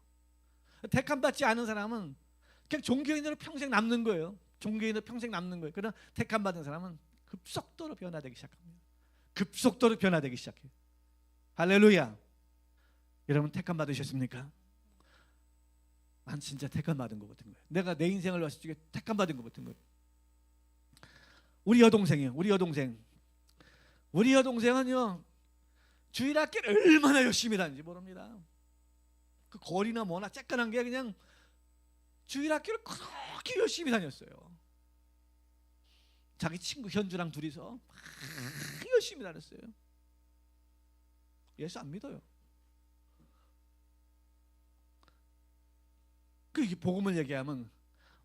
택함 받지 않은 사람은 그냥 종교인으로 평생 남는 거예요. 종교인으로 평생 남는 거예요. 그러나 택함 받은 사람은 급속도로 변화되기 시작합니다. 급속도로 변화되기 시작해요. 할렐루야. 여러분 택함 받으셨습니까? 난 진짜 택함 받은 것 같은 거예요. 내가 내 인생을 봤을 적에 택함 받은 것 같은 거예요. 우리 여동생이요. 우리 여동생은요 주일학교를 얼마나 열심히 다니는지 모릅니다. 그 거리나 뭐나 쬐끈한 게 그냥 주일학교를 그렇게 열심히 다녔어요. 자기 친구 현주랑 둘이서 막 열심히 다녔어요. 예수 안 믿어요. 그 복음을 얘기하면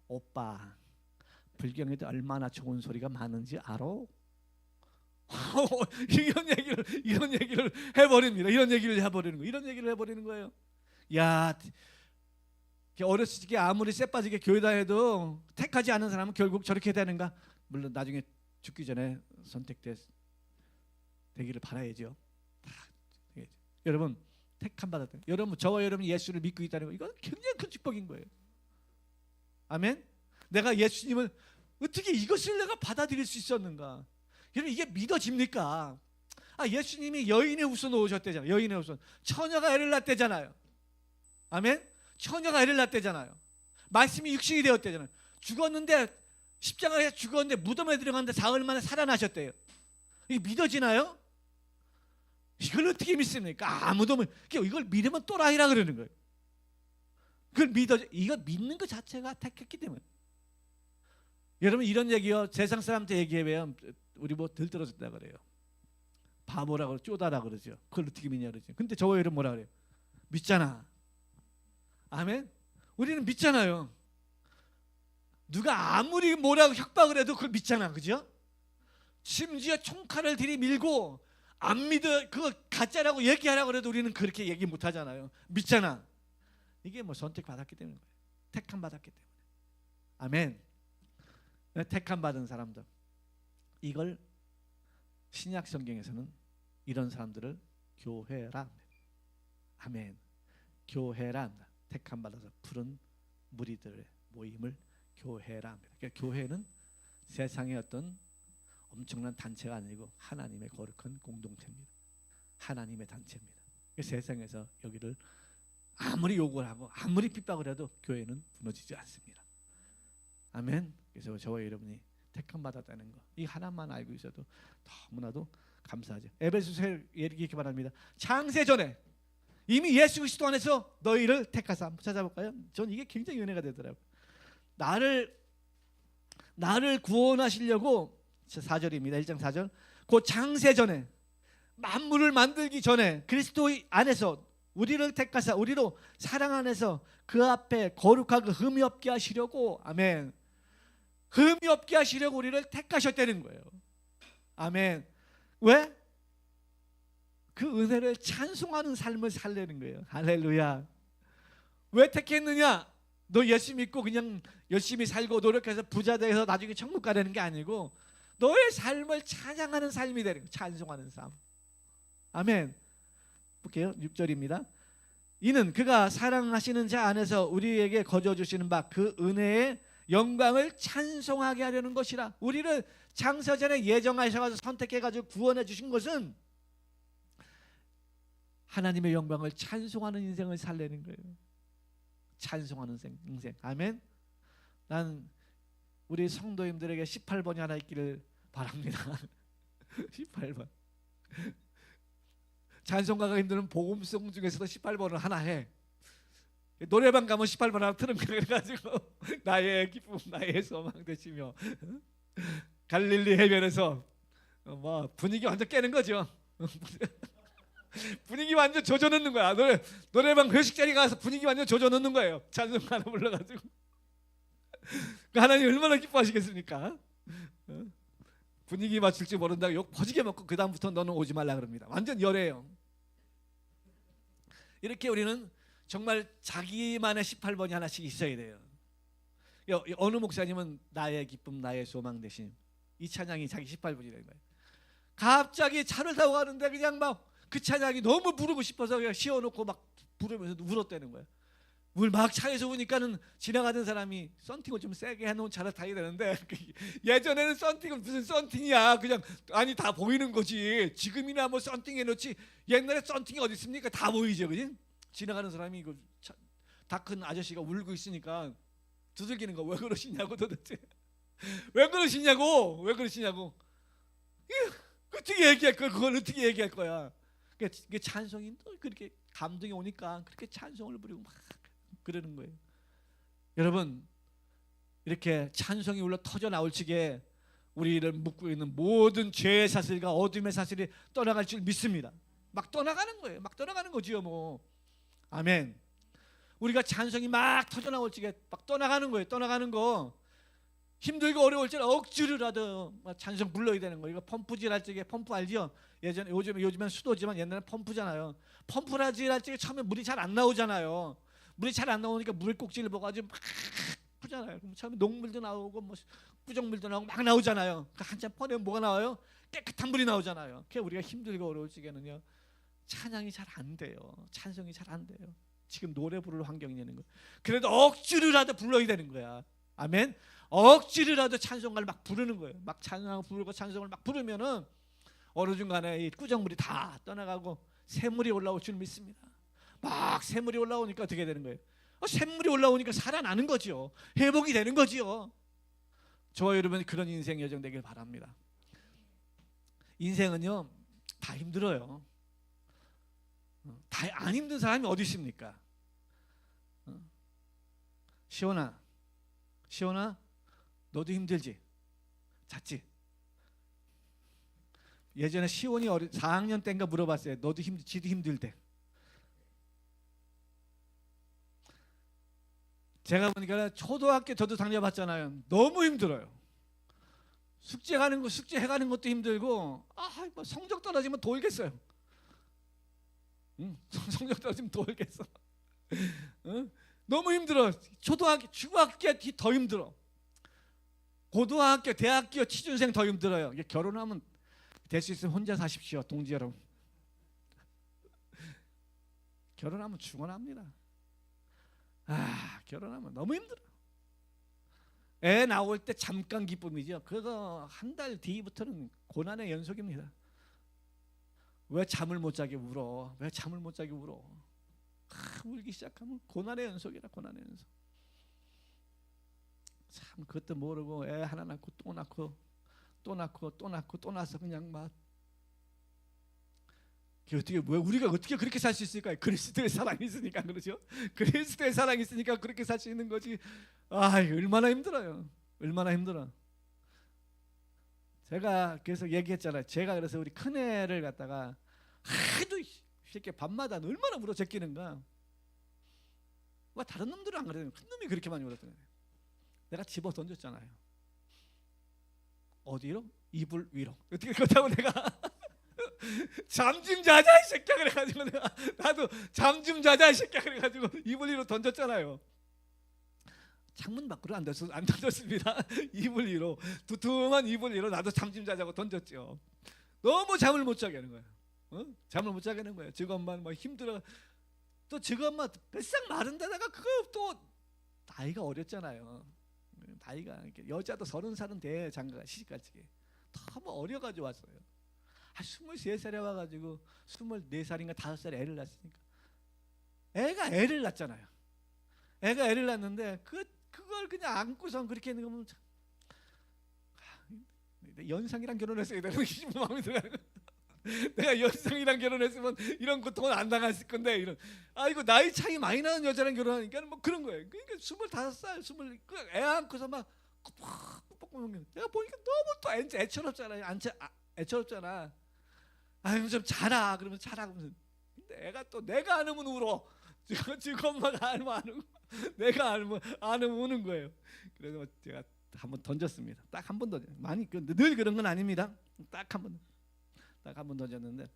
오빠 불경에도 얼마나 좋은 소리가 많은지 알아? 이런 얘기를 해버립니다. 이런 얘기를 해버리는 거예요. 야, 어렸을 때 아무리 쎄빠지게 교회 다녀도 택하지 않은 사람은 결국 저렇게 되는가? 물론 나중에 죽기 전에 선택되기를 바라야죠. 여러분 택함 받았다. 여러분 저와 여러분이 예수를 믿고 있다는 거 이건 굉장히 큰 축복인 거예요. 아멘. 내가 예수님을 어떻게 이것을 내가 받아들일 수 있었는가? 여러분 이게 믿어집니까? 예수님이 여인의 후손 오셨대잖아요. 여인의 후손. 처녀가 애를 낳았대잖아요. 아멘. 처녀가 애를 낳았대잖아요. 말씀이 육신이 되었대잖아요. 죽었는데 십자가에 죽었는데 무덤에 들어갔는데 사흘 만에 살아나셨대요. 이게 믿어지나요? 이걸 어떻게 믿습니까? 아무도 이걸 믿으면 또라이라 그러는 거예요. 이거 믿는 것 자체가 택했기 때문에. 여러분 이런 얘기요 세상 사람한테 얘기해보면 우리 뭐 들떨어졌다 그래요. 바보라고 쪼다라 그러죠. 그걸 어떻게 믿냐 그러죠. 근데 저와 여러분 뭐라 그래요? 믿잖아. 아멘. 우리는 믿잖아요. 누가 아무리 뭐라고 협박을 해도 그걸 믿잖아. 그죠? 심지어 총칼을 들이밀고 안 믿어 그거 가짜라고 얘기하라고 그래도 우리는 그렇게 얘기 못 하잖아요. 믿잖아. 이게 뭐 선택받았기 때문인 거예요. 택함 받았기 때문에. 아멘. 택함 받은 사람들. 이걸 신약 성경에서는 이런 사람들을 교회라 합니다. 아멘. 교회라 합니다. 택함 받아서 푸른 무리들의 모임을 교회라 합니다. 그러니까 교회는 세상의 어떤 엄청난 단체가 아니고 하나님의 거룩한 공동체입니다. 하나님의 단체입니다. 세상에서 여기를 아무리 욕을 하고 아무리 핍박을 해도 교회는 무너지지 않습니다. 아멘. 그래서 저와 여러분이 택함 받았다는 거, 이 하나만 알고 있어도 너무나도 감사하죠. 에베소서에 이렇게 말합니다. 창세 전에 이미 예수 그리스도 안에서 너희를 택하사. 한번 찾아볼까요? 전 이게 굉장히 은혜가 되더라고요. 나를 구원하시려고 4절입니다. 1장 4절. 곧 창세 전에 만물을 만들기 전에 그리스도 안에서 우리를 택하사 우리로 사랑 안에서 그 앞에 거룩하고 흠이 없게 하시려고. 아멘. 흠이 없게 하시려고 우리를 택하셨다는 거예요. 아멘. 왜? 그 은혜를 찬송하는 삶을 살려는 거예요. 할렐루야. 왜 택했느냐? 너 예수 믿고 그냥 열심히 살고 노력해서 부자 돼서 나중에 천국 가려는 게 아니고 너의 삶을 찬양하는 삶이 되는 거예요. 찬송하는 삶. 아멘. 볼게요. 6절입니다. 이는 그가 사랑하시는 자 안에서 우리에게 거저 주시는 바 그 은혜의 영광을 찬송하게 하려는 것이라. 우리를 창세전에 예정하셔서 선택해가지고 구원해 주신 것은 하나님의 영광을 찬송하는 인생을 살려는 거예요. 찬송하는 인생. 아멘. 난 우리 성도님들에게 18번이 하나 있기를 바랍니다. 18번. 찬송가가 힘드는 복음송 중에서도 18번을 하나 해. 노래방 가면 18번 하나 틀은 거 그래가지고 나의 기쁨 나의 소망 되시며 갈릴리 해변에서 뭐 분위기 완전 깨는 거죠. 분위기 완전 조져놓는 거야. 노래방 회식 자리 가서 분위기 완전 조져놓는 거예요. 찬송가 하나 불러가지고. 하나님 얼마나 기뻐하시겠습니까? 분위기 맞출 줄 모른다고 욕 퍼지게 먹고 그 다음부터 너는 오지 말라 그럽니다. 완전 열애요. 이렇게 우리는 정말 자기만의 18번이 하나씩 있어야 돼요. 어느 목사님은 나의 기쁨 나의 소망 대신 이 찬양이 자기 18번이라는 거예요. 갑자기 차를 타고 가는데 그냥 막 그 찬양이 너무 부르고 싶어서 그냥 씌워놓고 막 부르면서 울었다는 거예요. 물 막 차에서 오니까는 지나가던 사람이 썬팅을 좀 세게 해놓은 차를 타게 되는데 예전에는 썬팅은 무슨 썬팅이야. 그냥 아니 다 보이는 거지. 지금이나 뭐 썬팅 해놓지 옛날에 썬팅이 어디 있습니까? 다 보이죠, 그지? 지나가는 사람이 다 큰 아저씨가 울고 있으니까 두들기는 거 왜 그러시냐고 도대체 왜 그러시냐고 어떻게 얘기할 거야? 그걸 어떻게 얘기할 거야? 그게 찬송이 또 그렇게 감동이 오니까 그렇게 찬송을 부리고 막 그러는 거예요. 여러분 이렇게 찬송이 울려 터져 나올 적에 우리를 묶고 있는 모든 죄의 사슬과 어둠의 사슬이 떠나갈 줄 믿습니다. 막 떠나가는 거예요. 막 떠나가는 거지요 뭐. 아멘. 우리가 찬송이 막 터져 나올 적에 막 떠나가는 거예요. 떠나가는 거. 힘들고 어려울 때는 억지로라도 찬송 불러야 되는 거예요. 이거 펌프질 할 적에 펌프 알죠? 요즘엔 수도지만 옛날엔 펌프잖아요. 펌프라질 할 적에 처음에 물이 잘 안 나오잖아요. 물이 잘 안 나오니까 물 꼭지를 먹어가지고 막 푸잖아요. 그럼 처음에 녹물도 나오고 뭐 부정물도 나오고 막 나오잖아요. 한참 퍼내면 뭐가 나와요? 깨끗한 물이 나오잖아요. 그게 우리가 힘들고 어려울 적에는요 찬양이 잘 안 돼요. 찬송이 잘 안 돼요. 지금 노래 부를 환경이 되는 거예요. 그래도 억지로라도 불러야 되는 거야. 아멘. 억지로라도 찬송가를 막 부르는 거예요. 막 찬송을 부르고 찬송을 막 부르면은 어느 중간에 이 꾸정물이 다 떠나가고 샘물이 올라올 줄 믿습니다. 막 샘물이 올라오니까 어떻게 되는 거예요? 샘물이 올라오니까 살아나는 거지요. 회복이 되는 거지요. 저와 여러분이 그런 인생 여정 되길 바랍니다. 인생은요 다 힘들어요. 다 안 힘든 사람이 어디 있습니까? 시원아 너도 힘들지? 잤지? 예전에 시온이 4학년 때인가 물어봤어요. 지도 힘들대. 제가 보니까 초등학교 저도 다녀봤잖아요. 너무 힘들어요. 숙제 해가는 것도 힘들고 뭐 성적 떨어지면 돌겠어요. 성적 떨어지면 돌겠어. 너무 힘들어. 중학교 더 힘들어. 고등학교, 대학교 취준생 더 힘들어요. 이게 결혼하면 될 수 있으면 혼자 사십시오, 동지 여러분. 결혼하면 죽어납니다. 결혼하면 너무 힘들어. 애 나올 때 잠깐 기쁨이죠. 그거 한 달 뒤부터는 고난의 연속입니다. 왜 잠을 못 자게 울어? 울기 시작하면 고난의 연속이라. 고난의 연속. 참 그것도 모르고 애 하나 낳고 또 낳고 또 낳아서 그냥 막 왜 우리가 어떻게 그렇게 살 수 있을까요? 그리스도의 사랑이 있으니까 그러죠. 그리스도의 사랑이 있으니까 그렇게 살 수 있는 거지. 얼마나 힘들어요. 얼마나 힘들어. 제가 계속 얘기했잖아요. 제가 그래서 우리 큰애를 갖다가 하도 이렇게 밤마다 얼마나 울어 제끼는가. 다른 놈들은 안 그래요. 큰 놈이 그렇게 많이 울었더니 내가 집어 던졌잖아요. 어디로? 이불 위로. 어떻게 그렇다고 내가 잠 좀 자자 이 새끼야 그래가지고 나도 잠 좀 자자 이 새끼야 그래가지고 이불 위로 던졌잖아요. 창문 밖으로 안 던졌습니다. 이불 위로, 두툼한 이불 위로 나도 잠 좀 자자고 던졌죠. 너무 잠을 못 자게 하는 거예요. 잠을 못 자게 하는 거예요. 지금 엄마는 뭐 힘들어. 또 지금 엄마 뱃상 마른 데다가 그거 또 나이가 어렸잖아요. 나이가 여자도 30살은 돼. 장가가 시집갈 적에 너무 어려가지고 왔어요. 23살에 와가지고 24살인가 5살에 애를 낳았으니까 애가 애를 낳잖아요. 애가 애를 낳는데 그걸 그냥 안고선 그렇게 있는 거면 연상이랑 결혼했어야 되는 게 마음이 들어요. 내가 연상이랑 결혼했으면 이런 고통은 안 당했을 건데 이런 이거 나이 차이 많이 나는 여자랑 결혼하니까 뭐 그런 거예요. 그러니까 25살 애 안고서 막 내가 보니까 너무 또 애처롭잖아요. 애처롭잖아. 좀 자라. 그러면 자라. 근데 애가 또 내가 안 우면 울어. 지금 엄마가 안 우면 안 우고 내가 안 우면 우는 거예요. 그래서 제가 한번 던졌습니다. 딱 한 번 던져. 많이 늘 그런 건 아닙니다. 딱 한 번 던졌는데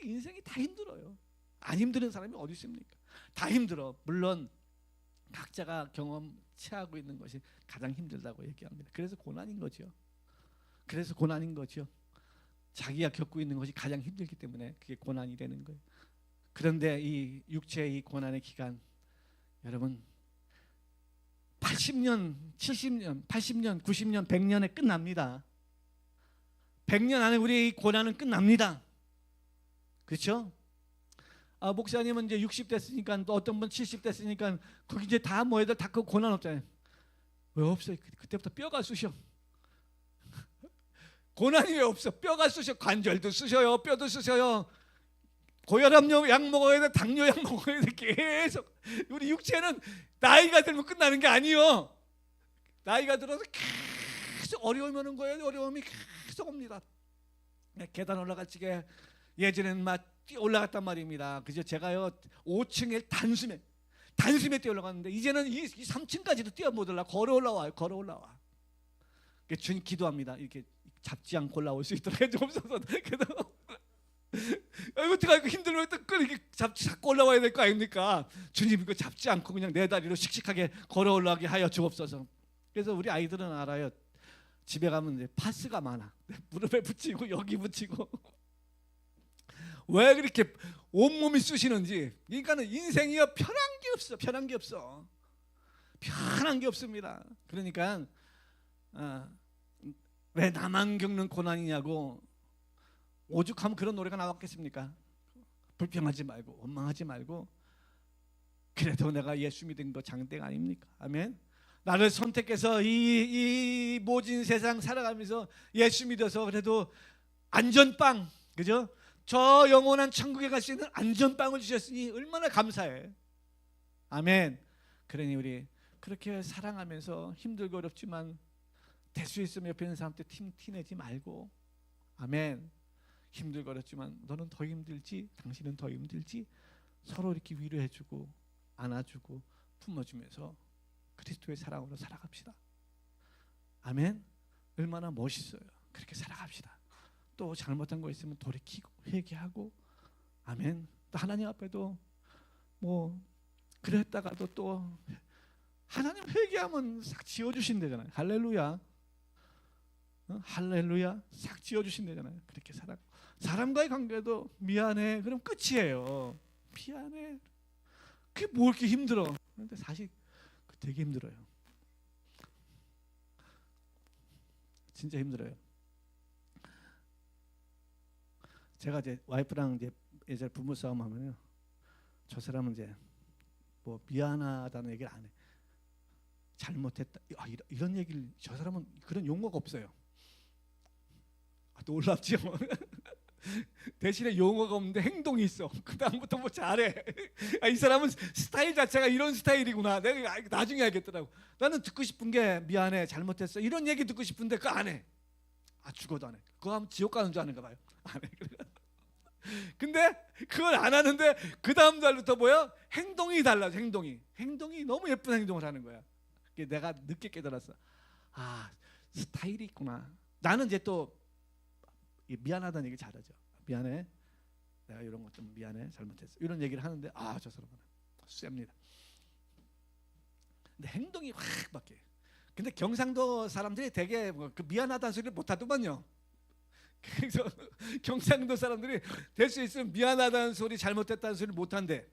인생이 다 힘들어요. 안 힘든 사람이 어디 있습니까? 다 힘들어. 물론 각자가 경험치하고 있는 것이 가장 힘들다고 얘기합니다. 그래서 고난인 거죠. 그래서 고난인 거죠. 자기가 겪고 있는 것이 가장 힘들기 때문에 그게 고난이 되는 거예요. 그런데 이 육체의 이 고난의 기간, 여러분 80년, 70년, 80년, 90년, 100년에 끝납니다. 100년 안에 우리의 이 고난은 끝납니다. 그렇죠? 목사님은 이제 60 됐으니까, 또 어떤 분 70 됐으니까 거기 이제 다 뭐애들 다 그 고난 없잖아요. 왜 없어요? 그때부터 뼈가 쑤셔. 고난이 왜 없어? 뼈가 쑤셔. 관절도 쑤셔요, 뼈도 쑤셔요. 고혈압 약 먹어야 돼, 당뇨 약 먹어야 돼. 계속 우리 육체는 나이가 들면 끝나는 게 아니요. 나이가 들어서 계속 어려움이 오는 거예요. 어려움이 계속 옵니다. 계단 올라갈 적에 예전에는 막 뛰어 올라갔단 말입니다. 그죠? 제가요 5층에 단숨에 뛰어 올라갔는데 이제는 이 3층까지도 뛰어 못 올라. 걸어 올라와요. 걸어 올라와. 주님 기도합니다. 이렇게 잡지 않고 올라올 수 있도록 해주옵소서. 그래도 어떻게 힘들면 또 이렇게 잡고 올라와야 될 거 아닙니까? 주님 이거 잡지 않고 그냥 내 다리로 씩씩하게 걸어 올라가게 하여 주옵소서. 그래서 우리 아이들은 알아요. 집에 가면 이제 파스가 많아. 무릎에 붙이고 여기 붙이고. 왜 그렇게 온몸이 쑤시는지. 그러니까는 인생이요 편한 게 없어. 편한 게 없어. 편한 게 없습니다. 그러니까 왜 나만 겪는 고난이냐고 오죽하면 그런 노래가 나왔겠습니까? 불평하지 말고 원망하지 말고 그래도 내가 예수 믿은 거 장땡 아닙니까? 아멘. 나를 선택해서 이 모진 세상 살아가면서 예수 믿어서 그래도 안전빵, 그죠? 저 영원한 천국에 갈 수 있는 안전빵을 주셨으니 얼마나 감사해. 아멘. 그러니 우리 그렇게 사랑하면서 힘들고 어렵지만 될 수 있으면 옆에 있는 사람한테 티내지 말고, 아멘. 힘들고 어렵지만 너는 더 힘들지, 당신은 더 힘들지, 서로 이렇게 위로해주고 안아주고 품어주면서 그리스도의 사랑으로 살아갑시다. 아멘. 얼마나 멋있어요. 그렇게 살아갑시다. 또 잘못한 거 있으면 돌이키고 회개하고, 아멘. 또 하나님 앞에도 뭐 그랬다가도 또 하나님 회개하면 싹 지워주신대잖아요. 할렐루야. 할렐루야. 싹 지워주신대잖아요. 그렇게 사람과의 관계도 미안해 그럼 끝이에요. 미안해. 그게 뭐 이렇게 힘들어. 그런데 사실 되게 힘들어요. 진짜 힘들어요. 제가 이제 와이프랑 이제 예전에 부부싸움 하면요, 저 사람은 이제 뭐 미안하다는 얘기를 안 해. 잘못했다. 이런 얘기를, 저 사람은 그런 용어가 없어요. 놀랍죠? 대신에 용어가 없는데 행동이 있어. 그 다음부터 뭐 잘해. 이 사람은 스타일 자체가 이런 스타일이구나. 내가 나중에 알겠더라고. 나는 듣고 싶은 게 미안해, 잘못했어, 이런 얘기 듣고 싶은데 그거 안 해. 죽어도 안 해. 그거 하면 지옥 가는 줄 아는가 봐요. 안 해. 근데 그걸 안 하는데 그 다음 달부터 뭐야? 행동이 달라져. 행동이 너무 예쁜 행동을 하는 거야. 내가 늦게 깨달았어. 스타일이 있구나. 나는 이제 또 미안하다는 얘기 잘하죠. 미안해, 내가 이런 것 좀 미안해, 잘못했어, 이런 얘기를 하는데 저 사람은 셉니다. 근데 행동이 확 바뀌어요. 근데 경상도 사람들이 되게 그 미안하다는 소리를 못하더만요. 그래서 경상도 사람들이 될 수 있으면 미안하다는 소리, 잘못했다는 소리를 못한대.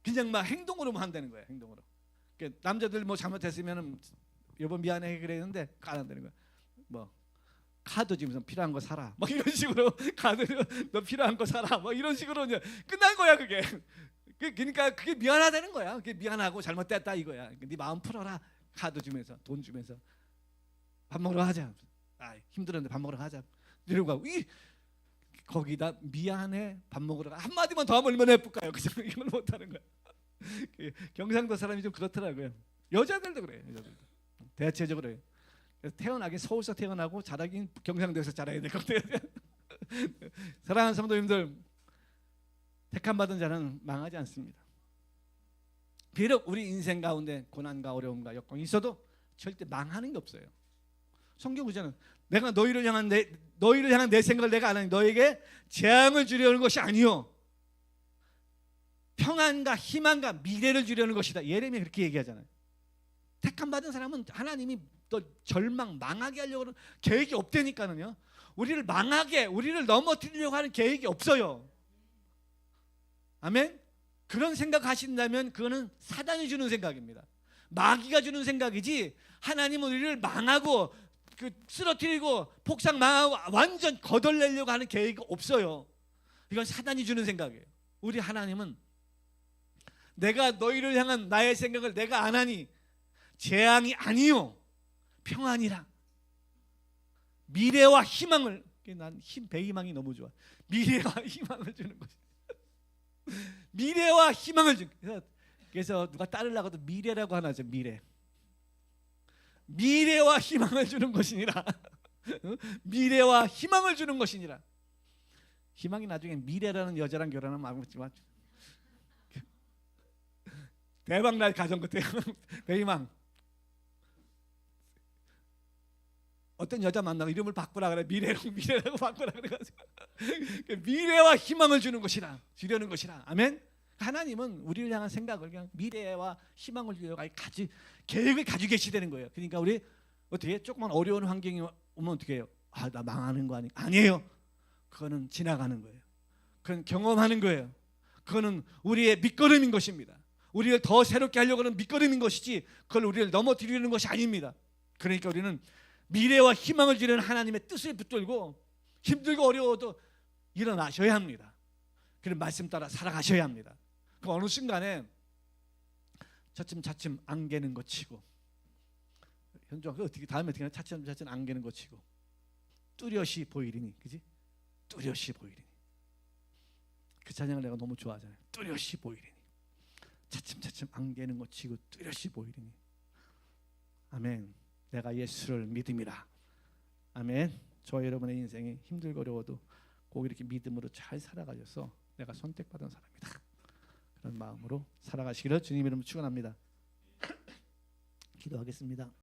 그냥 막 행동으로만 한다는 거예요. 행동으로. 남자들 뭐 잘못했으면 여보 미안해 그랬는데 안 한다는 거야. 뭐 카드 주면서 필요한 거 사라, 막 이런 식으로. 카드 너 필요한 거 사라, 막 이런 식으로 이제 끝난 거야 그게. 그러니까 그게 미안하다는 거야. 그게 미안하고 잘못됐다 이거야. 네 마음 풀어라. 카드 주면서, 돈 주면서 밥 먹으러 가자. 힘들었는데 밥 먹으러 가자. 이러고 가고, 거기다 미안해, 밥 먹으러 가 한마디만 더 하면 얼마나 예쁠까요? 그죠? 이걸 못하는 거야. 경상도 사람이 좀 그렇더라고요. 여자들도 그래요. 여자들도 대체적으로. 태어나긴 서울서 태어나고 자라긴 경상도에서 자라야 될 것 같아요. 사랑하는 성도님들, 택함 받은 자는 망하지 않습니다. 비록 우리 인생 가운데 고난과 어려움과 역경이 있어도 절대 망하는 게 없어요. 성경 구절은 내가 너희를 향한 내 생각을 내가 안 하니 너에게 재앙을 주려는 것이 아니요 평안과 희망과 미래를 주려는 것이다. 예레미야 그렇게 얘기하잖아요. 택함 받은 사람은 하나님이 또 망하게 하려고 하는 계획이 없다니까는요. 우리를 망하게, 우리를 넘어뜨리려고 하는 계획이 없어요. 아멘. 그런 생각하신다면 그거는 사단이 주는 생각입니다. 마귀가 주는 생각이지 하나님은 우리를 망하고 쓰러뜨리고 폭삭 망하고 완전 거덜내려고 하는 계획이 없어요. 이건 사단이 주는 생각이에요. 우리 하나님은 내가 너희를 향한 나의 생각을 내가 안 하니 재앙이 아니요 평안이라 미래와 희망을, 난 배희망이 너무 좋아. 미래와 희망을 주는 거지. 미래와 희망을 주는. 그래서 누가 따르려고 해도 미래라고 하나죠. 미래와 희망을 주는 것이니라. 미래와 희망을 주는 것이니라. 희망이 나중에 미래라는 여자랑 결혼하면 아무렇지만 대박 날 가정 같아요. 배희망. 어떤 여자 만나고 이름을 바꾸라 그래. 미래라고 바꾸라 그래가지고 미래와 희망을 주는 것이라, 주려는 것이라. 아멘. 하나님은 우리를 향한 생각을 그냥 미래와 희망을 주려고 계획을 가지고 계시다는 거예요. 그러니까 우리 어떻게 조금만 어려운 환경이 오면 어떻게 해요? 나 망하는 거 아니에요. 그거는 지나가는 거예요. 그건 경험하는 거예요. 그거는 우리의 밑거름인 것입니다. 우리를 더 새롭게 하려고 하는 밑거름인 것이지 그걸 우리를 넘어뜨리는 것이 아닙니다. 그러니까 우리는 미래와 희망을 주려는 하나님의 뜻을 붙들고 힘들고 어려워도 일어나셔야 합니다. 그런 말씀 따라 살아가셔야 합니다. 그 어느 순간에 차츰 안개는 거치고 현종 그 어떻게 다음에 어떻게 차츰 안개는 거치고 뚜렷이 보이리니, 그지? 뚜렷이 보이리니. 그 찬양을 내가 너무 좋아하잖아요. 뚜렷이 보이리니. 차츰 안개는 거치고 뚜렷이 보이리니. 아멘. 내가 예수를 믿음이라. 아멘. 저 여러분의 인생이 힘들고 어려워도 꼭 이렇게 믿음으로 잘 살아가셔서 내가 선택받은 사람이다. 그런 마음으로 살아가시기를 주님 이름으로 축원합니다. 기도하겠습니다.